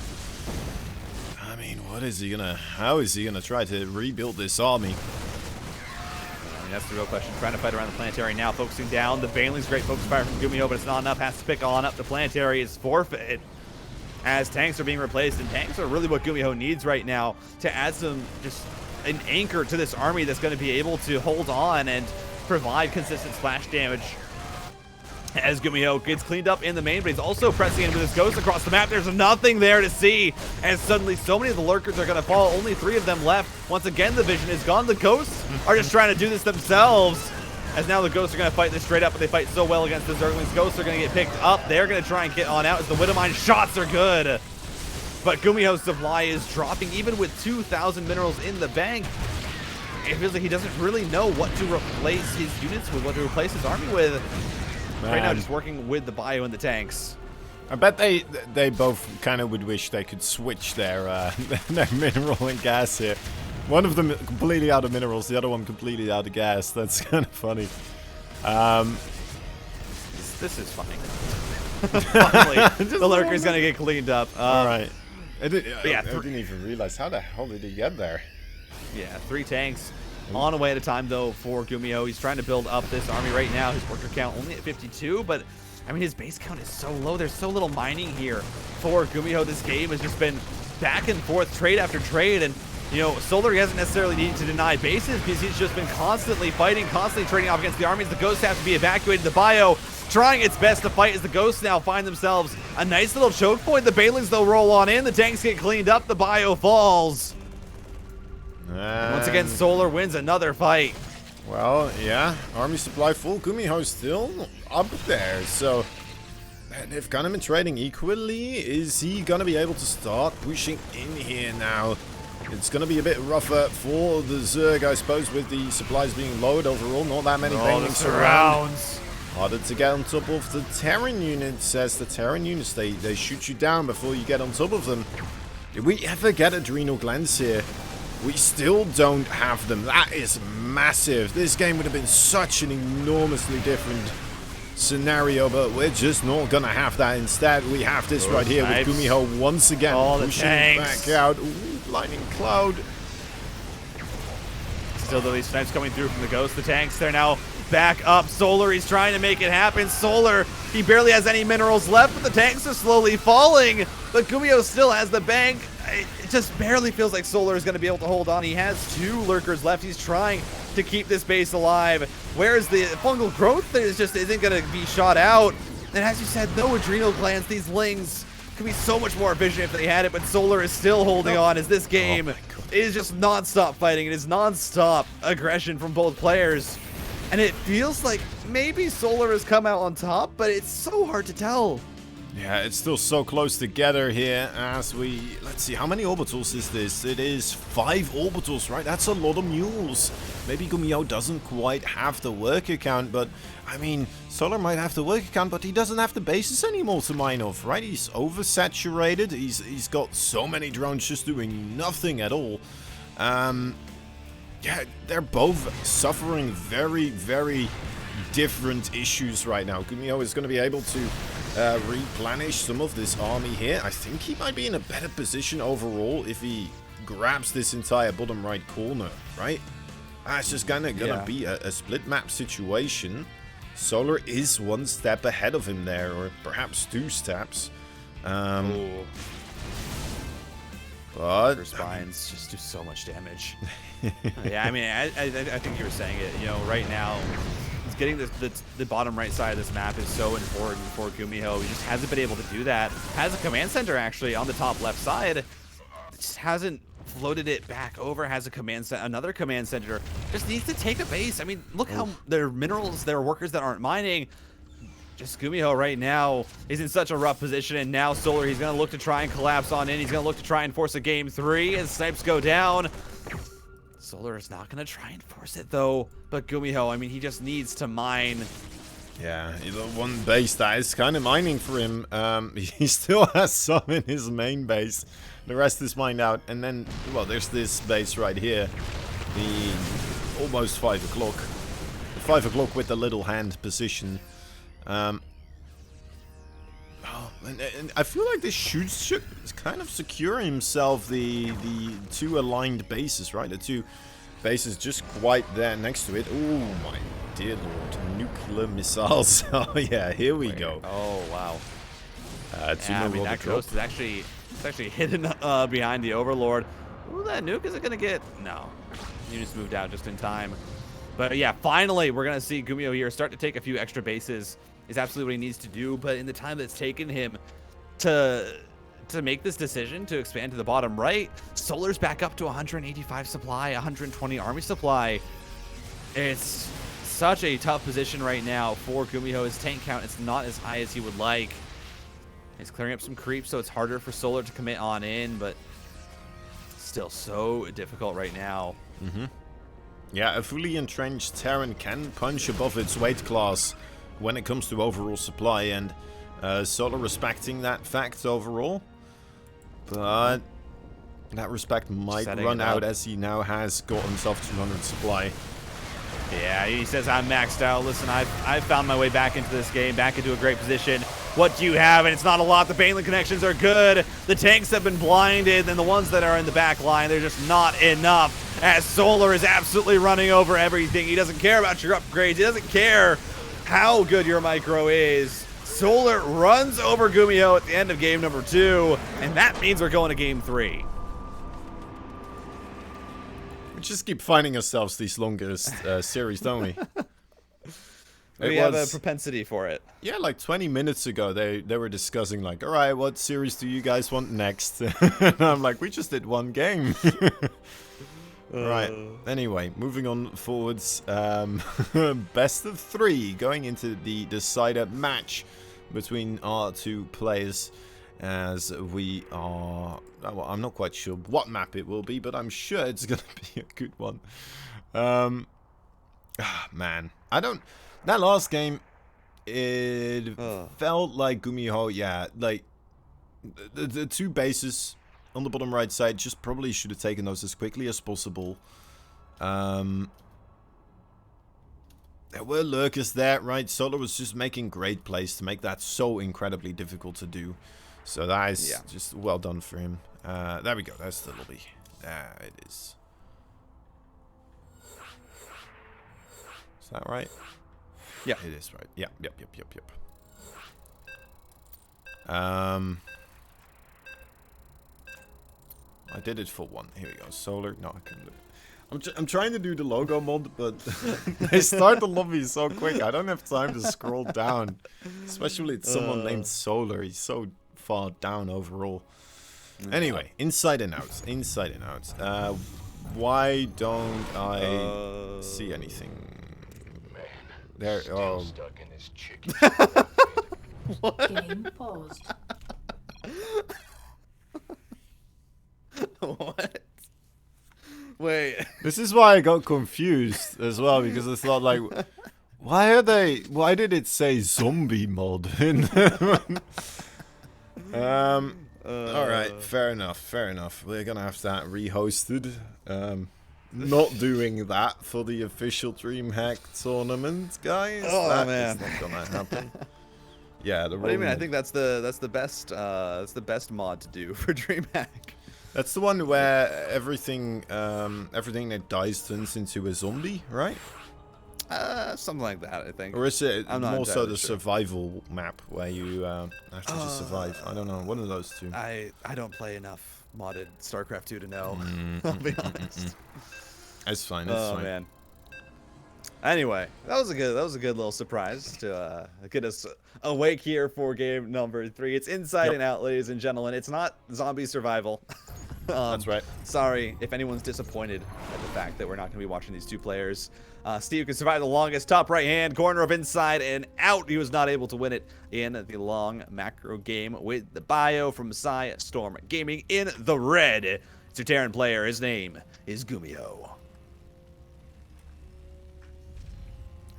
how is he gonna try to rebuild this army? that's the real question. Trying to fight around the planetary now, focusing down. The Baneling's great focus fire from GuMiho, but it's not enough. Has to pick on up. The planetary is forfeit as tanks are being replaced, and tanks are really what GuMiho needs right now to add some, just an anchor to this army that's going to be able to hold on and provide consistent splash damage. As GuMiho gets cleaned up in the main, but he's also pressing in with his ghost across the map. There's nothing there to see, and suddenly so many of the lurkers are going to fall. Only 3 of them left. Once again, the vision is gone. The ghosts are just trying to do this themselves, as now the ghosts are going to fight this straight up, but they fight so well against the Zerglings. Ghosts are going to get picked up. They're going to try and get on out as the Widowmine shots are good. But GuMiho's supply is dropping, even with 2,000 minerals in the bank. It feels like he doesn't really know what to replace his units with, what to replace his army with. Right now, just working with the bio and the tanks. I bet they both kind of would wish they could switch their their mineral and gas here. One of them completely out of minerals, the other one completely out of gas. That's kind of funny. This is funny. Finally, the lurker's gonna get cleaned up. All right. I didn't even realize how the hell did he get there. Yeah, 3 tanks. On a way at a time, though, for GuMiho. He's trying to build up this army right now. His worker count only at 52, but, I mean, his base count is so low. There's so little mining here for GuMiho. This game has just been back and forth, trade after trade, and, you know, Solar, he hasn't necessarily needed to deny bases because he's just been constantly fighting, constantly trading off against the armies. The Ghosts have to be evacuated. The Bio trying its best to fight as the Ghosts now find themselves a nice little choke point. The Banelings, they'll roll on in. The tanks get cleaned up. The Bio falls. Once again, Solar wins another fight. Well, yeah, army supply full. GuMiho's still up there, so they've kind of been trading equally. Is he gonna be able to start pushing in here now? It's gonna be a bit rougher for the Zerg, I suppose, with the supplies being lowered overall. Not that many Banelings around. Harder to get on top of the Terran units, as the Terran units, they shoot you down before you get on top of them. Did we ever get adrenal glands here? We still don't have them. That is massive. This game would have been such an enormously different scenario, but we're just not gonna have that. Instead, we have this right here with GuMiho once again pushing back out. Ooh, blinding cloud. Still, though, these snipes coming through from the Ghost. The tanks, they're now back up. Solar, he's trying to make it happen. Solar, he barely has any minerals left, but the tanks are slowly falling. But GuMiho still has the bank. It just barely feels like Solar is going to be able to hold on. He has 2 lurkers left. He's trying to keep this base alive. Whereas the fungal growth that is just isn't going to be shot out. And as you said, no adrenal glands. These lings could be so much more efficient if they had it, but Solar is still holding on as this game is just non-stop fighting. It is non-stop aggression from both players. And it feels like maybe Solar has come out on top, but it's so hard to tell. Yeah, it's still so close together here as we... Let's see, how many orbitals is this? It is 5 orbitals, right? That's a lot of mules. Maybe GuMiho doesn't quite have the worker count, but... I mean, Solar might have the worker count, but he doesn't have the bases anymore to mine off, right? He's oversaturated. He's got so many drones just doing nothing at all. Yeah, they're both suffering very, very different issues right now. GuMiho is going to be able to replenish some of this army here. I think he might be in a better position overall if he grabs this entire bottom right corner, right? It's just kind of going to be a split map situation. Solar is 1 step ahead of him there, or perhaps 2 steps. But spines just do so much damage. Yeah, I mean, I think you were saying it. You know, right now, it's getting the bottom right side of this map is so important for GuMiho. He just hasn't been able to do that. Has a command center actually on the top left side. Just hasn't floated it back over. Has a another command center. Just needs to take a base. I mean, look how their minerals, their workers that aren't mining. Just GuMiho right now is in such a rough position, and now Solar, he's going to look to try and collapse on in. He's going to look to try and force a game 3 as snipes go down. Solar is not going to try and force it, though. But GuMiho, I mean, he just needs to mine. Yeah, the one base that is kind of mining for him. He still has some in his main base. The rest is mined out. And then, well, there's this base right here. The almost 5 o'clock. 5 o'clock with the little hand position. And I feel like this should kind of secure himself the 2 aligned bases, right? The 2 Base is just quite there next to it. Oh my dear lord. Nuclear missiles. Oh yeah, here we go. Oh wow. Yeah, I mean, that ghost is actually hidden behind the Overlord. Ooh, that nuke isn't gonna get. No, units moved out just in time. But yeah, finally we're gonna see GuMiho here start to take a few extra bases. Is absolutely what he needs to do. But in the time that's taken him to make this decision to expand to the bottom right, Solar's back up to 185 supply, 120 army supply. It's such a tough position right now for GuMiho. His tank count is not as high as he would like. He's clearing up some creeps, so it's harder for Solar to commit on in, but still so difficult right now. Yeah, a fully entrenched Terran can punch above its weight class when it comes to overall supply, and Solar respecting that fact overall. But that respect might run out as he now has got himself 200 supply. Yeah, he says, I'm maxed out. Listen, I've found my way back into this game, back into a great position. What do you have? And it's not a lot. The Baneling connections are good. The tanks have been blinded, and the ones that are in the back line, they're just not enough. As Solar is absolutely running over everything. He doesn't care about your upgrades. He doesn't care how good your micro is. Solar runs over GuMiho at the end of game number 2, and that means we're going to game 3. We just keep finding ourselves these longest series, don't we? We have a propensity for it. Yeah, like 20 minutes ago, they were discussing like, all right, what series do you guys want next? And I'm like, we just did one game. Right. Anyway, moving on forwards. Best of 3 going into the decider match between our two players, as we are. Well, I'm not quite sure what map it will be, but I'm sure it's gonna be a good one. Man, I don't. That last game, it felt like GuMiho. Yeah, like the 2 bases on the bottom right side, just probably should have taken those as quickly as possible. There were lurkers there, right? Solar was just making great plays to make that so incredibly difficult to do. So that is just well done for him. There we go. That's the lobby. There it is. Is that right? Yeah. It is right. Yep. I did it for 1. Here we go. Solar. No, I couldn't do it. I'm trying to do the logo mod, but they start the lobby so quick. I don't have time to scroll down. Especially with someone named Solar. He's so far down overall. Anyway, inside and out. Inside and out. Why don't I see anything? There. Oh. Stuck in this chicken. What? Game paused. What? Wait. This is why I got confused as well, because it's not like, why did it say zombie mod in alright, fair enough. We're gonna have that rehosted. Not doing that for the official DreamHack tournament, guys. Oh, man. That's not gonna happen. Yeah, What do you mean? I think that's the best mod to do for DreamHack. That's the one where everything that dies turns into a zombie, right? Something like that, I think. Or is it more so the sure. survival map where you have to just survive? I don't know. One of those two. I don't play enough modded StarCraft 2 to know. I'll be honest. It's fine. It's fine. Man. Anyway, that was a good little surprise to get us awake here for game number 3. It's inside and out, ladies and gentlemen. It's not zombie survival. That's right. Sorry if anyone's disappointed at the fact that we're not going to be watching these 2 players. Steve can survive the longest top right-hand corner of inside and out. He was not able to win it in the long macro game with the bio from Messiah Storm Gaming in the red. It's a Terran player. His name is GuMiho.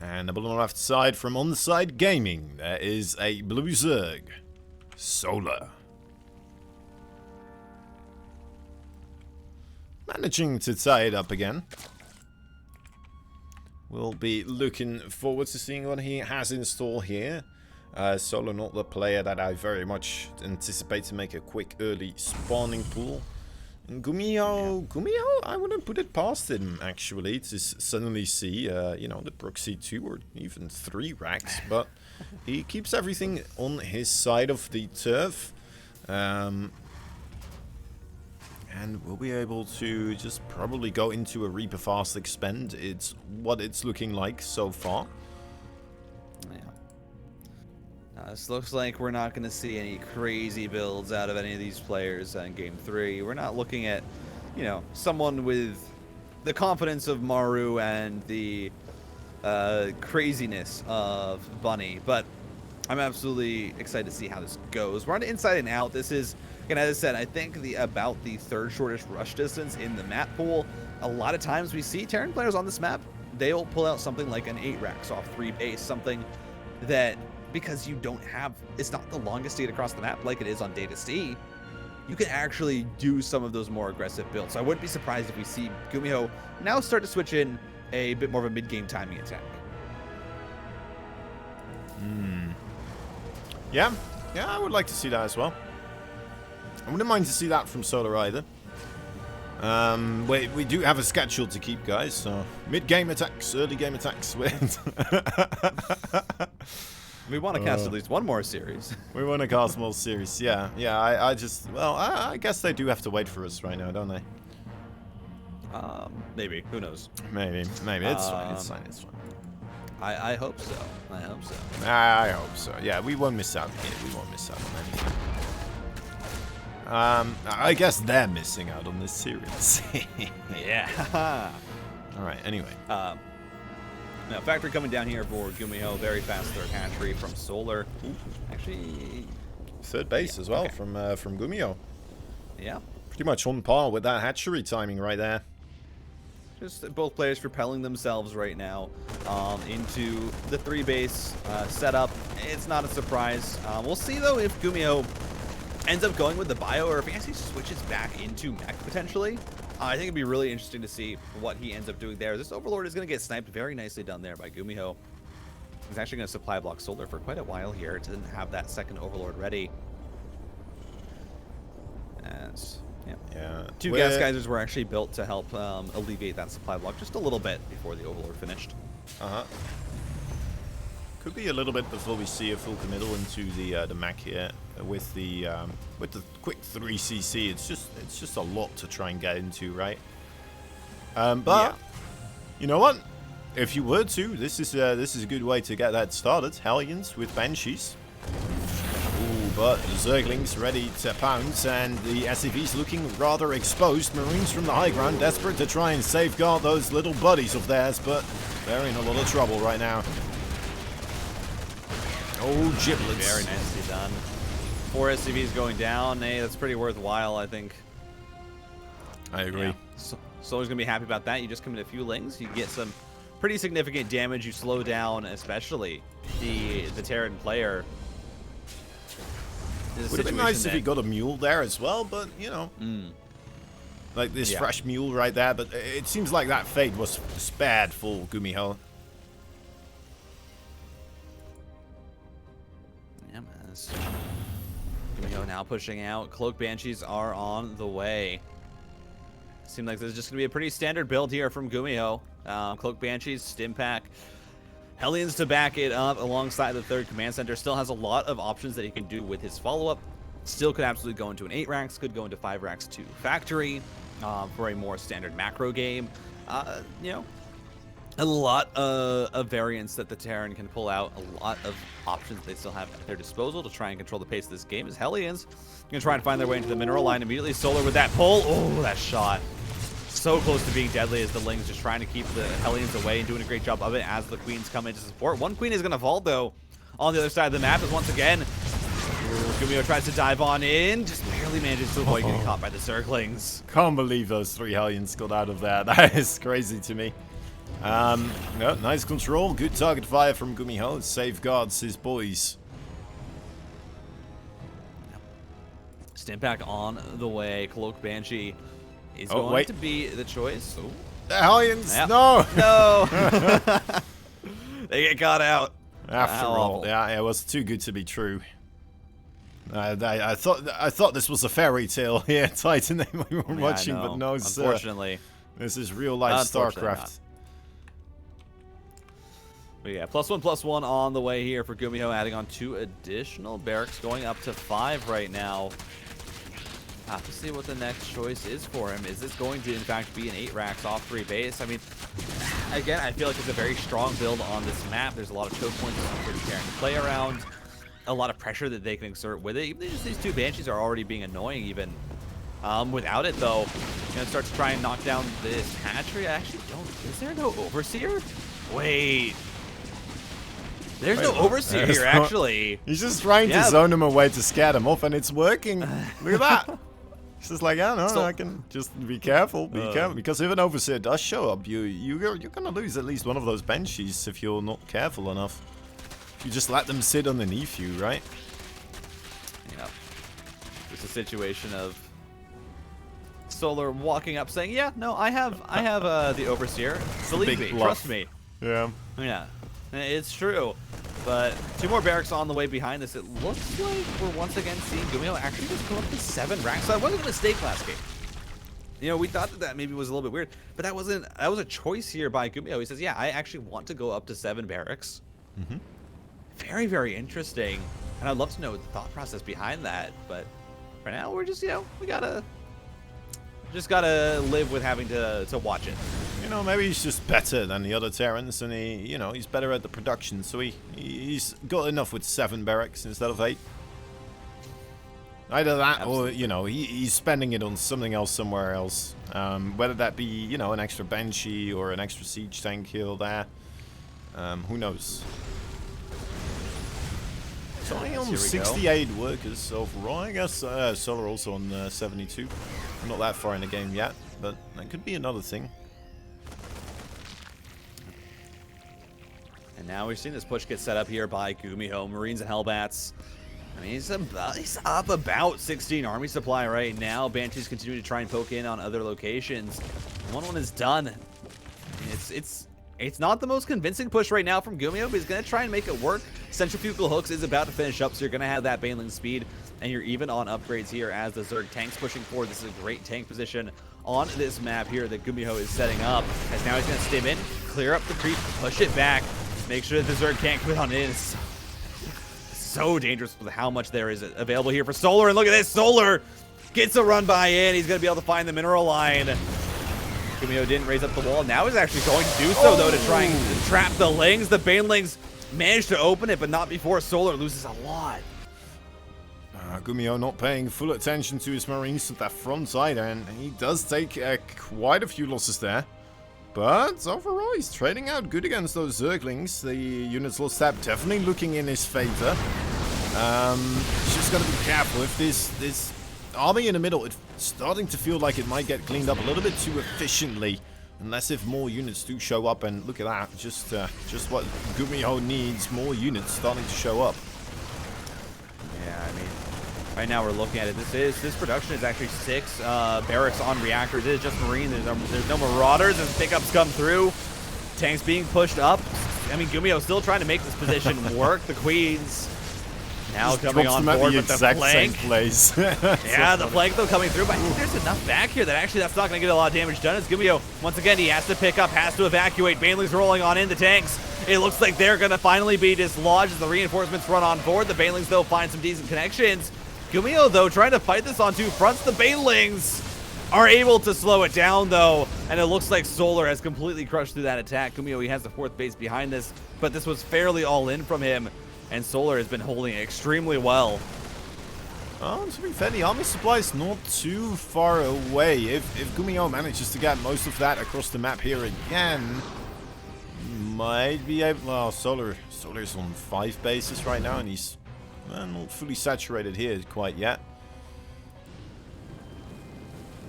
And the bottom left side from On-Side Gaming, there is a Blue Zerg. Solar. Managing to tie it up again. We'll be looking forward to seeing what he has in store here. Solar not the player that I very much anticipate to make a quick early spawning pool. And GuMiho, I wouldn't put it past him, actually, to suddenly see, you know, the proxy 2 or even 3 racks. But he keeps everything on his side of the turf. And we'll be able to just probably go into a Reaper fast expend. It's what it's looking like so far. This looks like we're not going to see any crazy builds out of any of these players in Game 3. We're not looking at, you know, someone with the confidence of Maru and the craziness of Bunny. But I'm absolutely excited to see how this goes. We're on inside and out. This is, again, as I said, I think about the third shortest rush distance in the map pool. A lot of times we see Terran players on this map, they'll pull out something like an 8 racks off 3 base, something that, because you don't have, it's not the longest to get across the map like it is on Data C, you can actually do some of those more aggressive builds. So I wouldn't be surprised if we see GuMiho now start to switch in a bit more of a mid-game timing attack. Yeah, I would like to see that as well. I wouldn't mind to see that from Solar either. We do have a schedule to keep, guys, so mid-game attacks, early game attacks. We want to cast at least one more series. We want to cast more series, yeah. I just, well, I guess they do have to wait for us right now, don't they? Maybe. Who knows? Maybe. It's fine. I hope so. I hope so. I hope so. Yeah, we won't miss out here. We won't miss out on anything. I guess they're missing out on this series. Yeah. All right. Anyway. Now, factory coming down here for GuMiho. Very fast third hatchery from Solar. Actually, third base as well from GuMiho. Yeah. Pretty much on par with that hatchery timing right there. Just both players propelling themselves right now into the 3 base setup. It's not a surprise. We'll see, though, if GuMiho ends up going with the bio or if he actually switches back into mech potentially. I think it'd be really interesting to see what he ends up doing there. This Overlord is going to get sniped very nicely down there by GuMiho. He's actually going to supply block Solar for quite a while here to have that second Overlord ready. As, yeah. 2 gas geysers were actually built to help alleviate that supply block just a little bit before the Overlord finished. Could be a little bit before we see a full committal into the mech here with the quick 3cc. It's just a lot to try and get into, right? But you know what? If you were to, this is a good way to get that started. Hellions with Banshees. Ooh, but Zerglings ready to pounce, and the SCV's looking rather exposed. Marines from the high ground desperate to try and safeguard those little buddies of theirs, but they're in a lot of trouble right now. Oh, giblets. Very nicely done. 4 SCVs going down. Hey, that's pretty worthwhile, I think. I agree. Yeah. Solar's going to be happy about that. You just commit a few lings. You get some pretty significant damage. You slow down, especially the Terran player. Would have been nice if he got a mule there as well, but, you know. Like this fresh mule right there, but it seems like that fate was spared for GuMiho. GuMiho now pushing out. Cloak Banshees are on the way. Seems like there's just going to be a pretty standard build here from GuMiho. Cloak Banshees, Stimpack, Hellions to back it up alongside the 3rd command center. Still has a lot of options that he can do with his follow-up. Still could absolutely go into an 8 racks, could go into 5 racks to factory for a more standard macro game. You know, a lot of variants that the Terran can pull out, a lot of options they still have at their disposal to try and control the pace of this game. As Hellions going to try and find their way into the mineral line immediately. Solar with that pull. Oh, that shot. So close to being deadly as the Lings just trying to keep the Hellions away and doing a great job of it as the Queens come in to support. One Queen is going to fall, though, on the other side of the map as once again, GuMiho tries to dive on in, just barely manages to avoid getting caught by the Zerglings. Can't believe those 3 Hellions got out of there. That is crazy to me. No, nice control, good target fire from GuMiho, safeguards his boys. Stimpack on the way. Cloak Banshee is going to be the choice. Oh. The Hellions, no! No! They get caught out. After all, yeah, it was too good to be true. I thought this was a fairy tale here, Titan, that we were watching, but no, sir. Unfortunately. This is real life StarCraft. Not. But yeah, +1/+1 on the way here for GuMiho, adding on 2 additional barracks, going up to 5 right now. Have to see what the next choice is for him. Is this going to, in fact, be an 8 racks off 3 base? I mean, again, I feel like it's a very strong build on this map. There's a lot of choke points that are carrying the play around. A lot of pressure that they can exert with it. Even these 2 Banshees are already being annoying even. Without it, though, start to try and knock down this hatchery. I actually don't. Is there no Overseer? Wait. There's no Overseer here, actually. He's just trying to zone him away to scare him off, and it's working. Look at that. It's just like, I don't know, I can just be careful, because if an Overseer does show up, you're gonna lose at least one of those Banshees if you're not careful enough. If you just let them sit underneath you, right? Yeah. It's a situation of Solar walking up saying, yeah, no, I have the Overseer. Believe me, trust me. Yeah. Yeah, it's true. But 2 more barracks on the way behind this. It looks like we're once again seeing GuMiho actually just go up to 7 racks. So that wasn't a mistake last game. We thought that maybe was a little bit weird, but that was a choice here by GuMiho. He says, yeah, I actually want to go up to 7 barracks. Mm-hmm. Very, very interesting. And I'd love to know the thought process behind that. But for now, we're just, we gotta live with having to watch it. Maybe he's just better than the other Terrans, and he's better at the production, so he's got enough with 7 barracks instead of 8. Either that, absolutely. Or he's spending it on something else somewhere else. Whether that be an extra Banshee or an extra siege tank here or there. Who knows? It's only on 68 workers overall. I guess Solar also on 72. Not that far in the game yet, but that could be another thing. And now we've seen this push get set up here by GuMiho, Marines and Hellbats. I mean, he's up about 16 army supply right now. Banshees continue to try and poke in on other locations. One is done. I mean, it's not the most convincing push right now from GuMiho, but he's going to try and make it work. Centrifugal Hooks is about to finish up, so you're going to have that Baneling speed, and you're even on upgrades here as the Zerg tank's pushing forward. This is a great tank position on this map here that GuMiho is setting up, as now he's going to stim in, clear up the creep, push it back, make sure that the Zerg can't quit on in. It's so dangerous with how much there is available here for Solar, and look at this, Solar gets a run by in. He's going to be able to find the mineral line. GuMiho didn't raise up the wall. Now he's actually going to do so, though, to try and trap the Lings. The Banelings managed to open it, but not before Solar loses a lot. GuMiho not paying full attention to his Marines at that front either, and he does take quite a few losses there. But overall, he's trading out good against those Zerglings. The units lost tab definitely looking in his favor. He's just got to be careful. If this army in the middle, it's starting to feel like it might get cleaned up a little bit too efficiently. Unless if more units do show up, and look at that, just what GuMiho needs, more units starting to show up. Yeah, I mean, right now we're looking at it. This production is actually 6 barracks on reactors. It is just Marine. There's no Marauders as pickups come through. Tanks being pushed up. I mean, GuMiho still trying to make this position work. The Queens now coming on board with the flank. Yeah, the flank though coming through, but I think there's enough back here that actually that's not going to get a lot of damage done. As GuMiho, once again, he has to pick up, has to evacuate. Banelings rolling on in the tanks. It looks like they're going to finally be dislodged as the reinforcements run on board. The Banelings, though, find some decent connections. GuMiho, though, trying to fight this on 2 fronts. The Banelings are able to slow it down, though, and it looks like Solar has completely crushed through that attack. GuMiho, he has the 4th base behind this, but this was fairly all in from him, and Solar has been holding it extremely well. To be fair, the army supply is not too far away. If GuMiho manages to get most of that across the map here again, might be able. Well, Solar's on 5 bases right now, and he's not fully saturated here quite yet.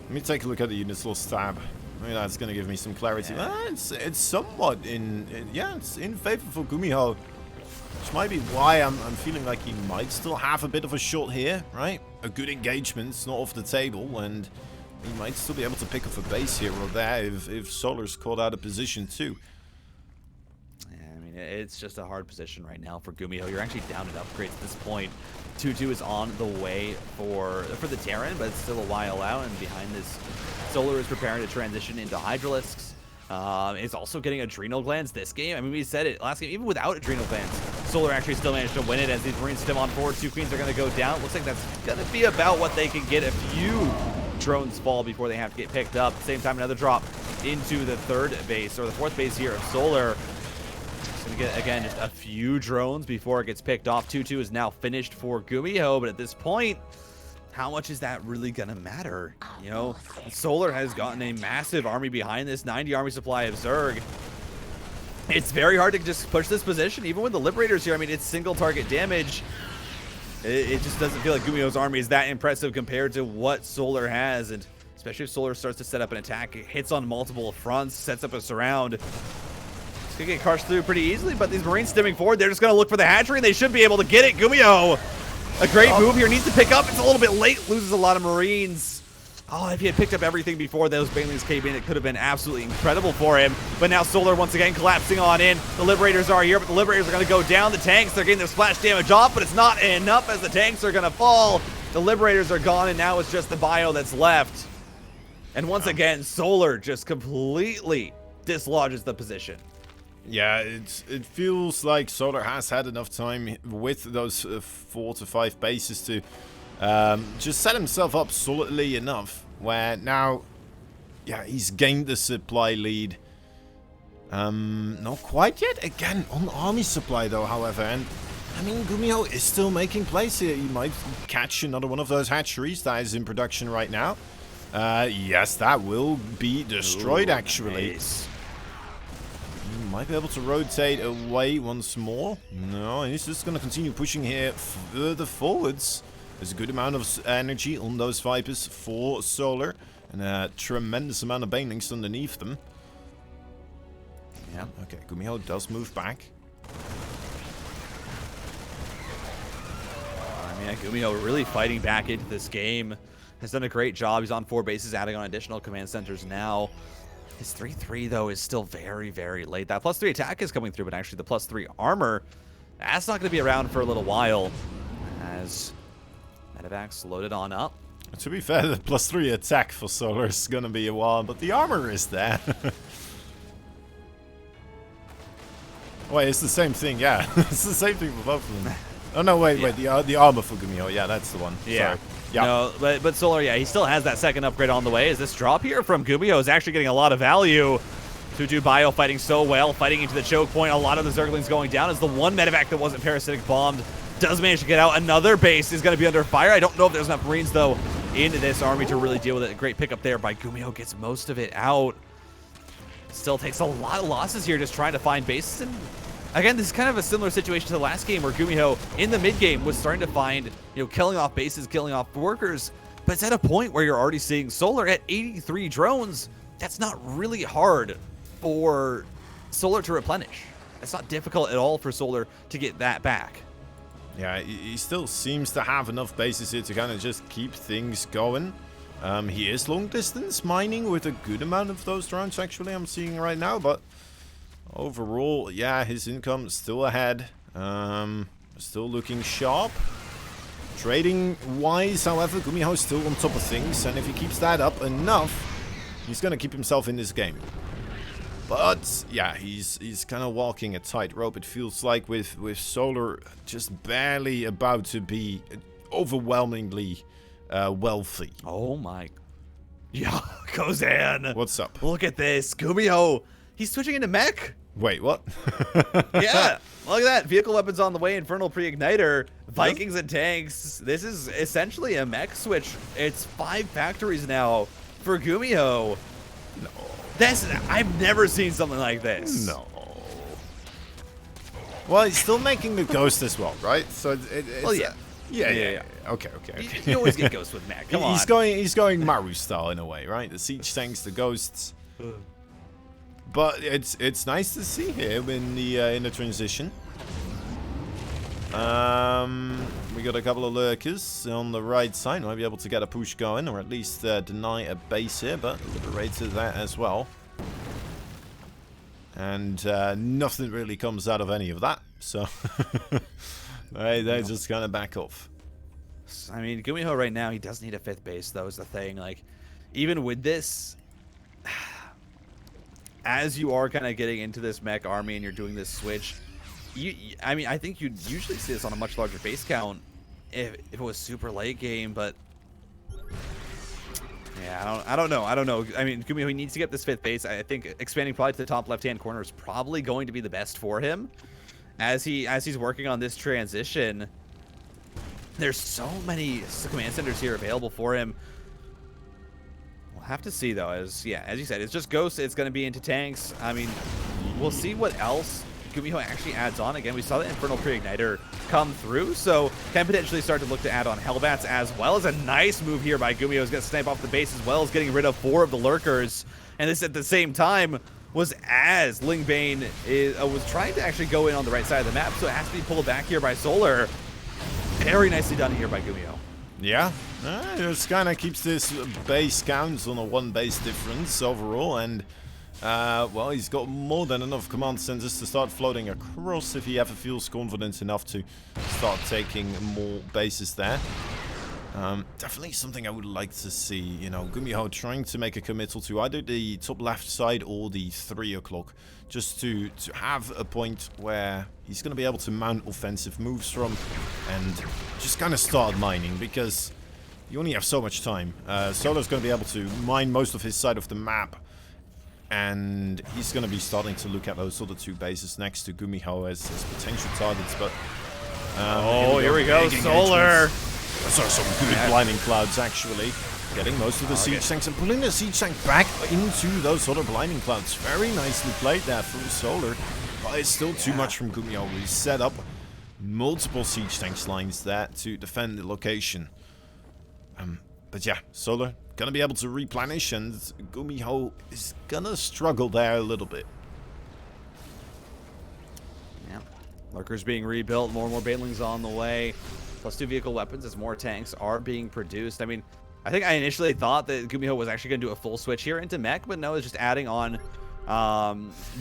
Let me take a look at the units lost tab. Maybe that's going to give me some clarity. Yeah. It's somewhat it's in favor for GuMiho. Which might be why I'm feeling like he might still have a bit of a shot here, right? A good engagement's not off the table, and he might still be able to pick up a base here or there if Solar's caught out of position too. Yeah, I mean, It's just a hard position right now for GuMiho. You're actually down in upgrades at this point. 2-2 is on the way for the Terran, but it's still a while out, and behind this, Solar is preparing to transition into Hydralisks. It's also getting Adrenal Glands this game. I mean, we said it last game, even without Adrenal Glands, Solar actually still managed to win it as these Marines stem on forward. 2 Queens are going to go down. Looks like that's going to be about what they can get. A few drones fall before they have to get picked up. At the same time, another drop into the 3rd base, or the 4th base here of Solar. Gonna get, again, just a few drones before it gets picked off. 2-2 is now finished for GuMiho, but at this point, how much is that really gonna matter? You know, Solar has gotten a massive army behind this, 90 army supply of Zerg. It's very hard to just push this position, even with the Liberators here. I mean, it's single target damage. It just doesn't feel like GuMiho's army is that impressive compared to what Solar has, and especially if Solar starts to set up an attack, it hits on multiple fronts, sets up a surround. Could get crushed through pretty easily, but these Marines stemming forward, they're just going to look for the hatchery, and they should be able to get it. GuMiho, a great move here, needs to pick up. It's a little bit late, loses a lot of Marines. Oh, if he had picked up everything before those Banelings came in, it could have been absolutely incredible for him. But now Solar once again collapsing on in. The Liberators are here, but the Liberators are going to go down. The tanks, they're getting their splash damage off, but it's not enough as the tanks are going to fall. The Liberators are gone, and now it's just the bio that's left. And once again, Solar just completely dislodges the position. Yeah, it feels like Solar has had enough time with those 4 to 5 bases to just set himself up solidly enough where now, yeah, he's gained the supply lead. Not quite yet. Again, on army supply though, however, and I mean, GuMiho is still making plays here. He might catch another one of those hatcheries that is in production right now. Yes, that will be destroyed. Ooh, actually. Nice. Might be able to rotate away once more. No, he's just going to continue pushing here further forwards. There's a good amount of energy on those Vipers for Solar, and a tremendous amount of Banelings underneath them. Yeah, okay, GuMiho does move back. I mean, GuMiho really fighting back into this game. Has done a great job. He's on 4 bases, adding on additional command centers now. His 3-3, though, is still very, very late. That +3 attack is coming through, but actually the +3 armor, that's not going to be around for a little while. As Medevac's loaded on up. To be fair, the +3 attack for Solar is going to be a while, but the armor is there. Wait, it's the same thing, yeah. It's the same thing for both of them. Oh, no, wait, the armor for GuMiho, yeah, that's the one. Yeah. Sorry. Yeah. No, but Solar, yeah, he still has that second upgrade on the way. As this drop here from GuMiho is actually getting a lot of value. 2-2 bio fighting so well, fighting into the choke point. A lot of the Zerglings going down as the one medevac that wasn't parasitic bombed does manage to get out. Another base is going to be under fire. I don't know if there's enough Marines, though, into this army to really deal with it. A great pickup there by GuMiho, gets most of it out. Still takes a lot of losses here just trying to find bases. And again, this is kind of a similar situation to the last game where GuMiho in the mid game was starting to find, killing off bases, killing off workers. But it's at a point where you're already seeing Solar at 83 drones. That's not really hard for Solar to replenish. It's not difficult at all for Solar to get that back. Yeah, he still seems to have enough bases here to kind of just keep things going. He is long distance mining with a good amount of those drones, actually, I'm seeing right now, but overall, yeah, his income is still ahead. Still looking sharp. Trading-wise, however, GuMiho is still on top of things, and if he keeps that up enough, he's going to keep himself in this game. But, yeah, he's kind of walking a tightrope, it feels like, with Solar just barely about to be overwhelmingly wealthy. Oh, my. Yeah, Kozan. What's up? Look at this. GuMiho, he's switching into mech. Wait, what? Yeah, look at that. Vehicle weapons on the way, Infernal Pre-Igniter, Vikings and tanks. This is essentially a mech switch. It's 5 factories now for GuMiho. No. I've never seen something like this. No. Well, he's still making the Ghost as well, right? So it's... Well, yeah. Yeah. Okay. You always get Ghost with mech. Come on. He's going Maru style in a way, right? The siege tanks, the ghosts. But it's nice to see him in the transition. We got a couple of lurkers on the right side. Might be able to get a push going, or at least deny a base here, but Liberator that as well. And nothing really comes out of any of that. So they just kind of back off. I mean, GuMiho right now, he does need a 5th base, though, is the thing. Like, even with this, as you are kind of getting into this mech army and you're doing this switch, I mean, I think you'd usually see this on a much larger base count if it was super late game, but yeah, I don't know. I mean, GuMiho, he needs to get this 5th base. I think expanding probably to the top left-hand corner is probably going to be the best for him as he's working on this transition. There's so many command centers here available for him. We'll have to see, though, as you said, it's just ghosts. It's going to be into tanks. I mean, we'll see what else GuMiho actually adds on. Again, we saw the Infernal Pre-Igniter come through, so can potentially start to look to add on Hellbats as well. As a nice move here by GuMiho. He's going to snipe off the base as well as getting rid of 4 of the lurkers. And this at the same time was as Lingbane was trying to actually go in on the right side of the map, so it has to be pulled back here by Solar. Very nicely done here by GuMiho. Yeah, it just kind of keeps this base counts on a 1 base difference overall, and well, he's got more than enough command centers to start floating across if he ever feels confident enough to start taking more bases there. Definitely something I would like to see, you know, GuMiho trying to make a committal to either the top left side or the 3 o'clock, just to have a point where he's going to be able to mount offensive moves from and just kind of start mining, because you only have so much time. Solar's going to be able to mine most of his side of the map, and he's going to be starting to look at those other 2 bases next to GuMiho as potential targets, but here we go, Solar. So some good blinding clouds, actually. Getting most of the siege tanks and pulling the siege tank back into those other blinding clouds. Very nicely played there from Solar. But it's still too much from GuMiho. We set up multiple siege tanks lines there to defend the location. But yeah, Solar gonna be able to replenish, and GuMiho is gonna struggle there a little bit. Yeah, lurkers being rebuilt, more and more banelings on the way. +2 vehicle weapons as more tanks are being produced. I mean, I think I initially thought that GuMiho was actually going to do a full switch here into mech, but no, it's just adding on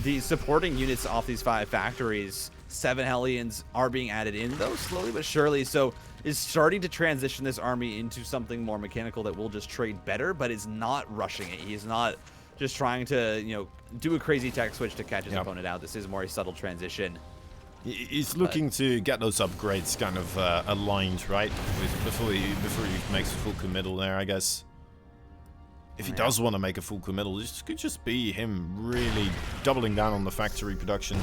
the supporting units off these 5 factories. 7 Hellions are being added in, though, slowly but surely. So is starting to transition this army into something more mechanical that will just trade better, but is not rushing it. He's not just trying to, you know, do a crazy tech switch to catch his opponent out. This is more a subtle transition. He's looking to get those upgrades kind of aligned, right? Before he makes a full committal there, I guess. If he does want to make a full committal, this could just be him really doubling down on the factory production.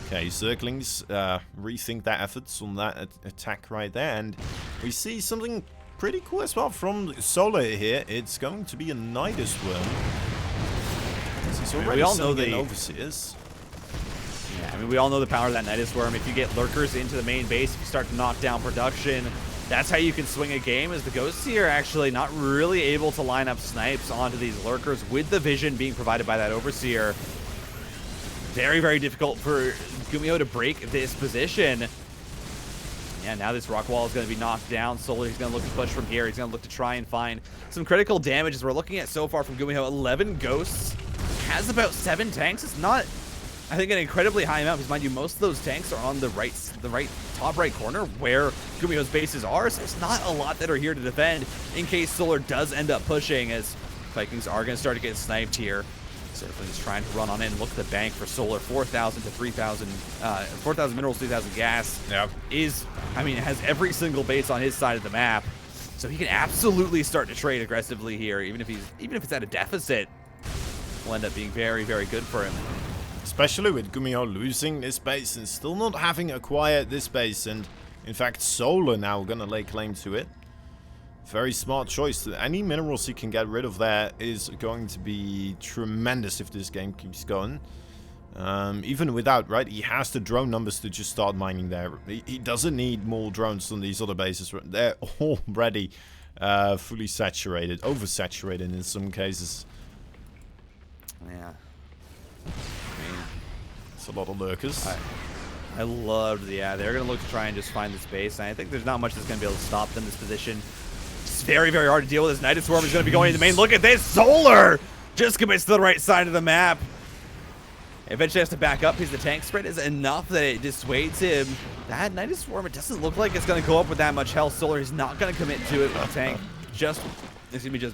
Okay, Zerglings, rethink their efforts on that attack right there, and we see something pretty cool as well from Solar here. It's going to be a Nidus Worm. He's already sending in Overseers. Yeah, I mean, we all know the power of that Nidus Worm. If you get lurkers into the main base, if you start to knock down production, that's how you can swing a game, as the Ghosts here actually not really able to line up snipes onto these lurkers with the vision being provided by that Overseer. Very, very difficult for GuMiho to break this position. Yeah, now this rock wall is going to be knocked down. Solar, he's going to look to push from here. He's going to look to try and find some critical damage, as we're looking at so far from GuMiho. 11 Ghosts, has about 7 tanks. It's not, I think, an incredibly high amount, because mind you, most of those tanks are on the top right corner where GuMiho's bases are, so there's not a lot that are here to defend in case Solar does end up pushing, as Vikings are going to start to get sniped here. Zerglings trying to run on in and look at the bank for Solar. 4,000 to 3,000, 4,000 minerals, 3,000 gas. Yep. Has every single base on his side of the map, so he can absolutely start to trade aggressively here, even if it's at a deficit. Will end up being very, very good for him. Especially with GuMiho losing this base and still not having acquired this base, and in fact Solar now gonna lay claim to it. Very smart choice. Any minerals he can get rid of there is going to be tremendous if this game keeps going. Even without, right, he has the drone numbers to just start mining there. He doesn't need more drones on these other bases. They're already fully saturated, oversaturated in some cases. Yeah. It's a lot of lurkers. I loved, they're going to look to try and just find this base, and I think there's not much that's going to be able to stop them in this position. It's very, very hard to deal with. This Nidus Worm is going to be going into the main. Look at this! Solar just commits to the right side of the map. Eventually has to back up because the tank spread is enough that it dissuades him. That Nidus Swarm, it doesn't look like it's going to go up with that much health. Solar is not going to commit to it with the tank. Just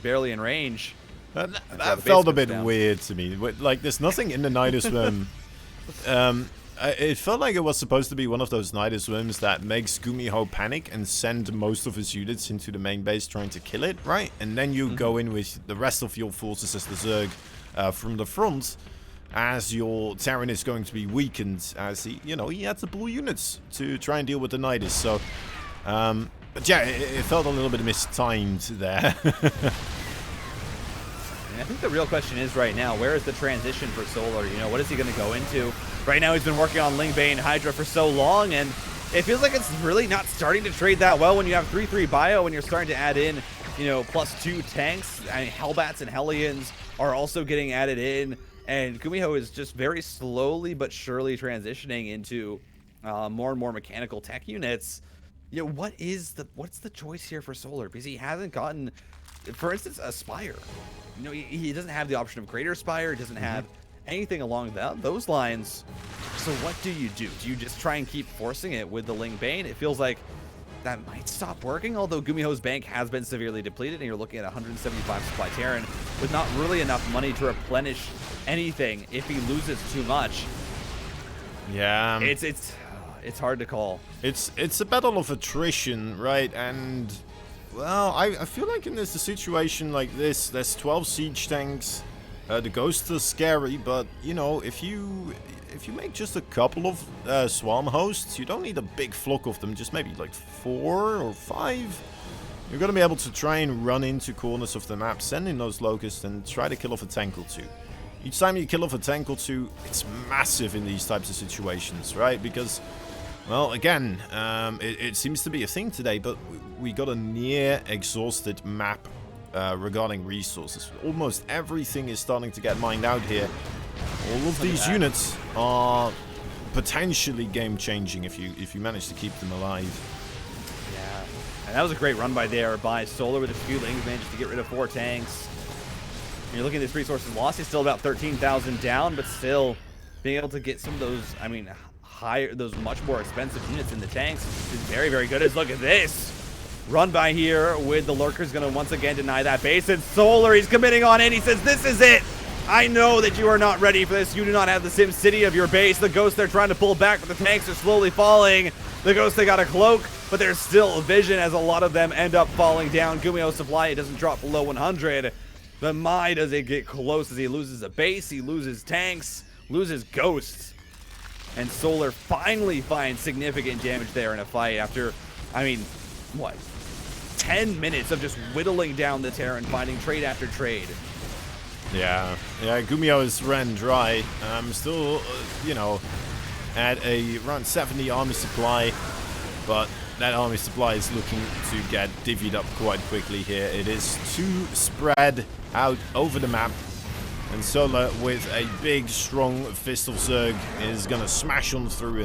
barely in range. That felt a bit weird to me. Like, there's nothing in the Nidus Swarm. It felt like it was supposed to be one of those Nidus Swarms that makes GuMiho panic and send most of his units into the main base trying to kill it, right? And then you go in with the rest of your forces as the Zerg from the front, as your Terran is going to be weakened, as he had the blue units to try and deal with the Nidus. So, but yeah, it felt a little bit mistimed there. I think the real question is right now, where is the transition for Solar? What is he going to go into? Right now, he's been working on Lingbane Hydra for so long, and it feels like it's really not starting to trade that well when you have 3/3 bio, and you're starting to add in, +2 tanks. I mean, Hellbats and Hellions are also getting added in, and GuMiho is just very slowly but surely transitioning into more and more mechanical tech units. What's the choice here for Solar? Because he hasn't gotten, for instance, a Spire. He doesn't have the option of Greater Spire. He doesn't have anything along those lines. So what do? Do you just try and keep forcing it with the Lingbane? It feels like that might stop working, although GuMiho's bank has been severely depleted, and you're looking at 175 supply Terran with not really enough money to replenish anything if he loses too much. Yeah. It's hard to call. It's a battle of attrition, right? And well, I feel like in a situation like this, there's 12 siege tanks. The ghosts are scary, but if you make just a couple of swarm hosts, you don't need a big flock of them. Just maybe like 4 or 5. You're gonna be able to try and run into corners of the map, send in those locusts, and try to kill off a tank or 2. Each time you kill off a tank or 2, it's massive in these types of situations, right? Because, well, again, it seems to be a thing today, but we got a near exhausted map regarding resources. Almost everything is starting to get mined out here. All of these units are potentially game-changing if you manage to keep them alive. Yeah, and that was a great run by Solar with a few lings, managed to get rid of 4 tanks. And you're looking at this resources lost. He's still about 13,000 down, but still being able to get some of those, those much more expensive units in the tanks is very, very good. Look at this. Run by here with the Lurkers going to once again deny that base. And Solar, he's committing on in. He says, this is it. I know that you are not ready for this. You do not have the Sim City of your base. The Ghosts, they're trying to pull back, but the tanks are slowly falling. The Ghosts, they got a cloak, but there's still a vision as a lot of them end up falling down. GuMiho supply, it doesn't drop below 100. But my, does it get close as he loses a base, he loses tanks, loses Ghosts. And Solar finally finds significant damage there in a fight after, what? 10 minutes of just whittling down the Terran, finding trade after trade. Yeah, GuMiho is ran dry. Still, at around 70 army supply, but that army supply is looking to get divvied up quite quickly here. It is too spread out over the map, and Solar with a big, strong Fist of Zerg is gonna smash on through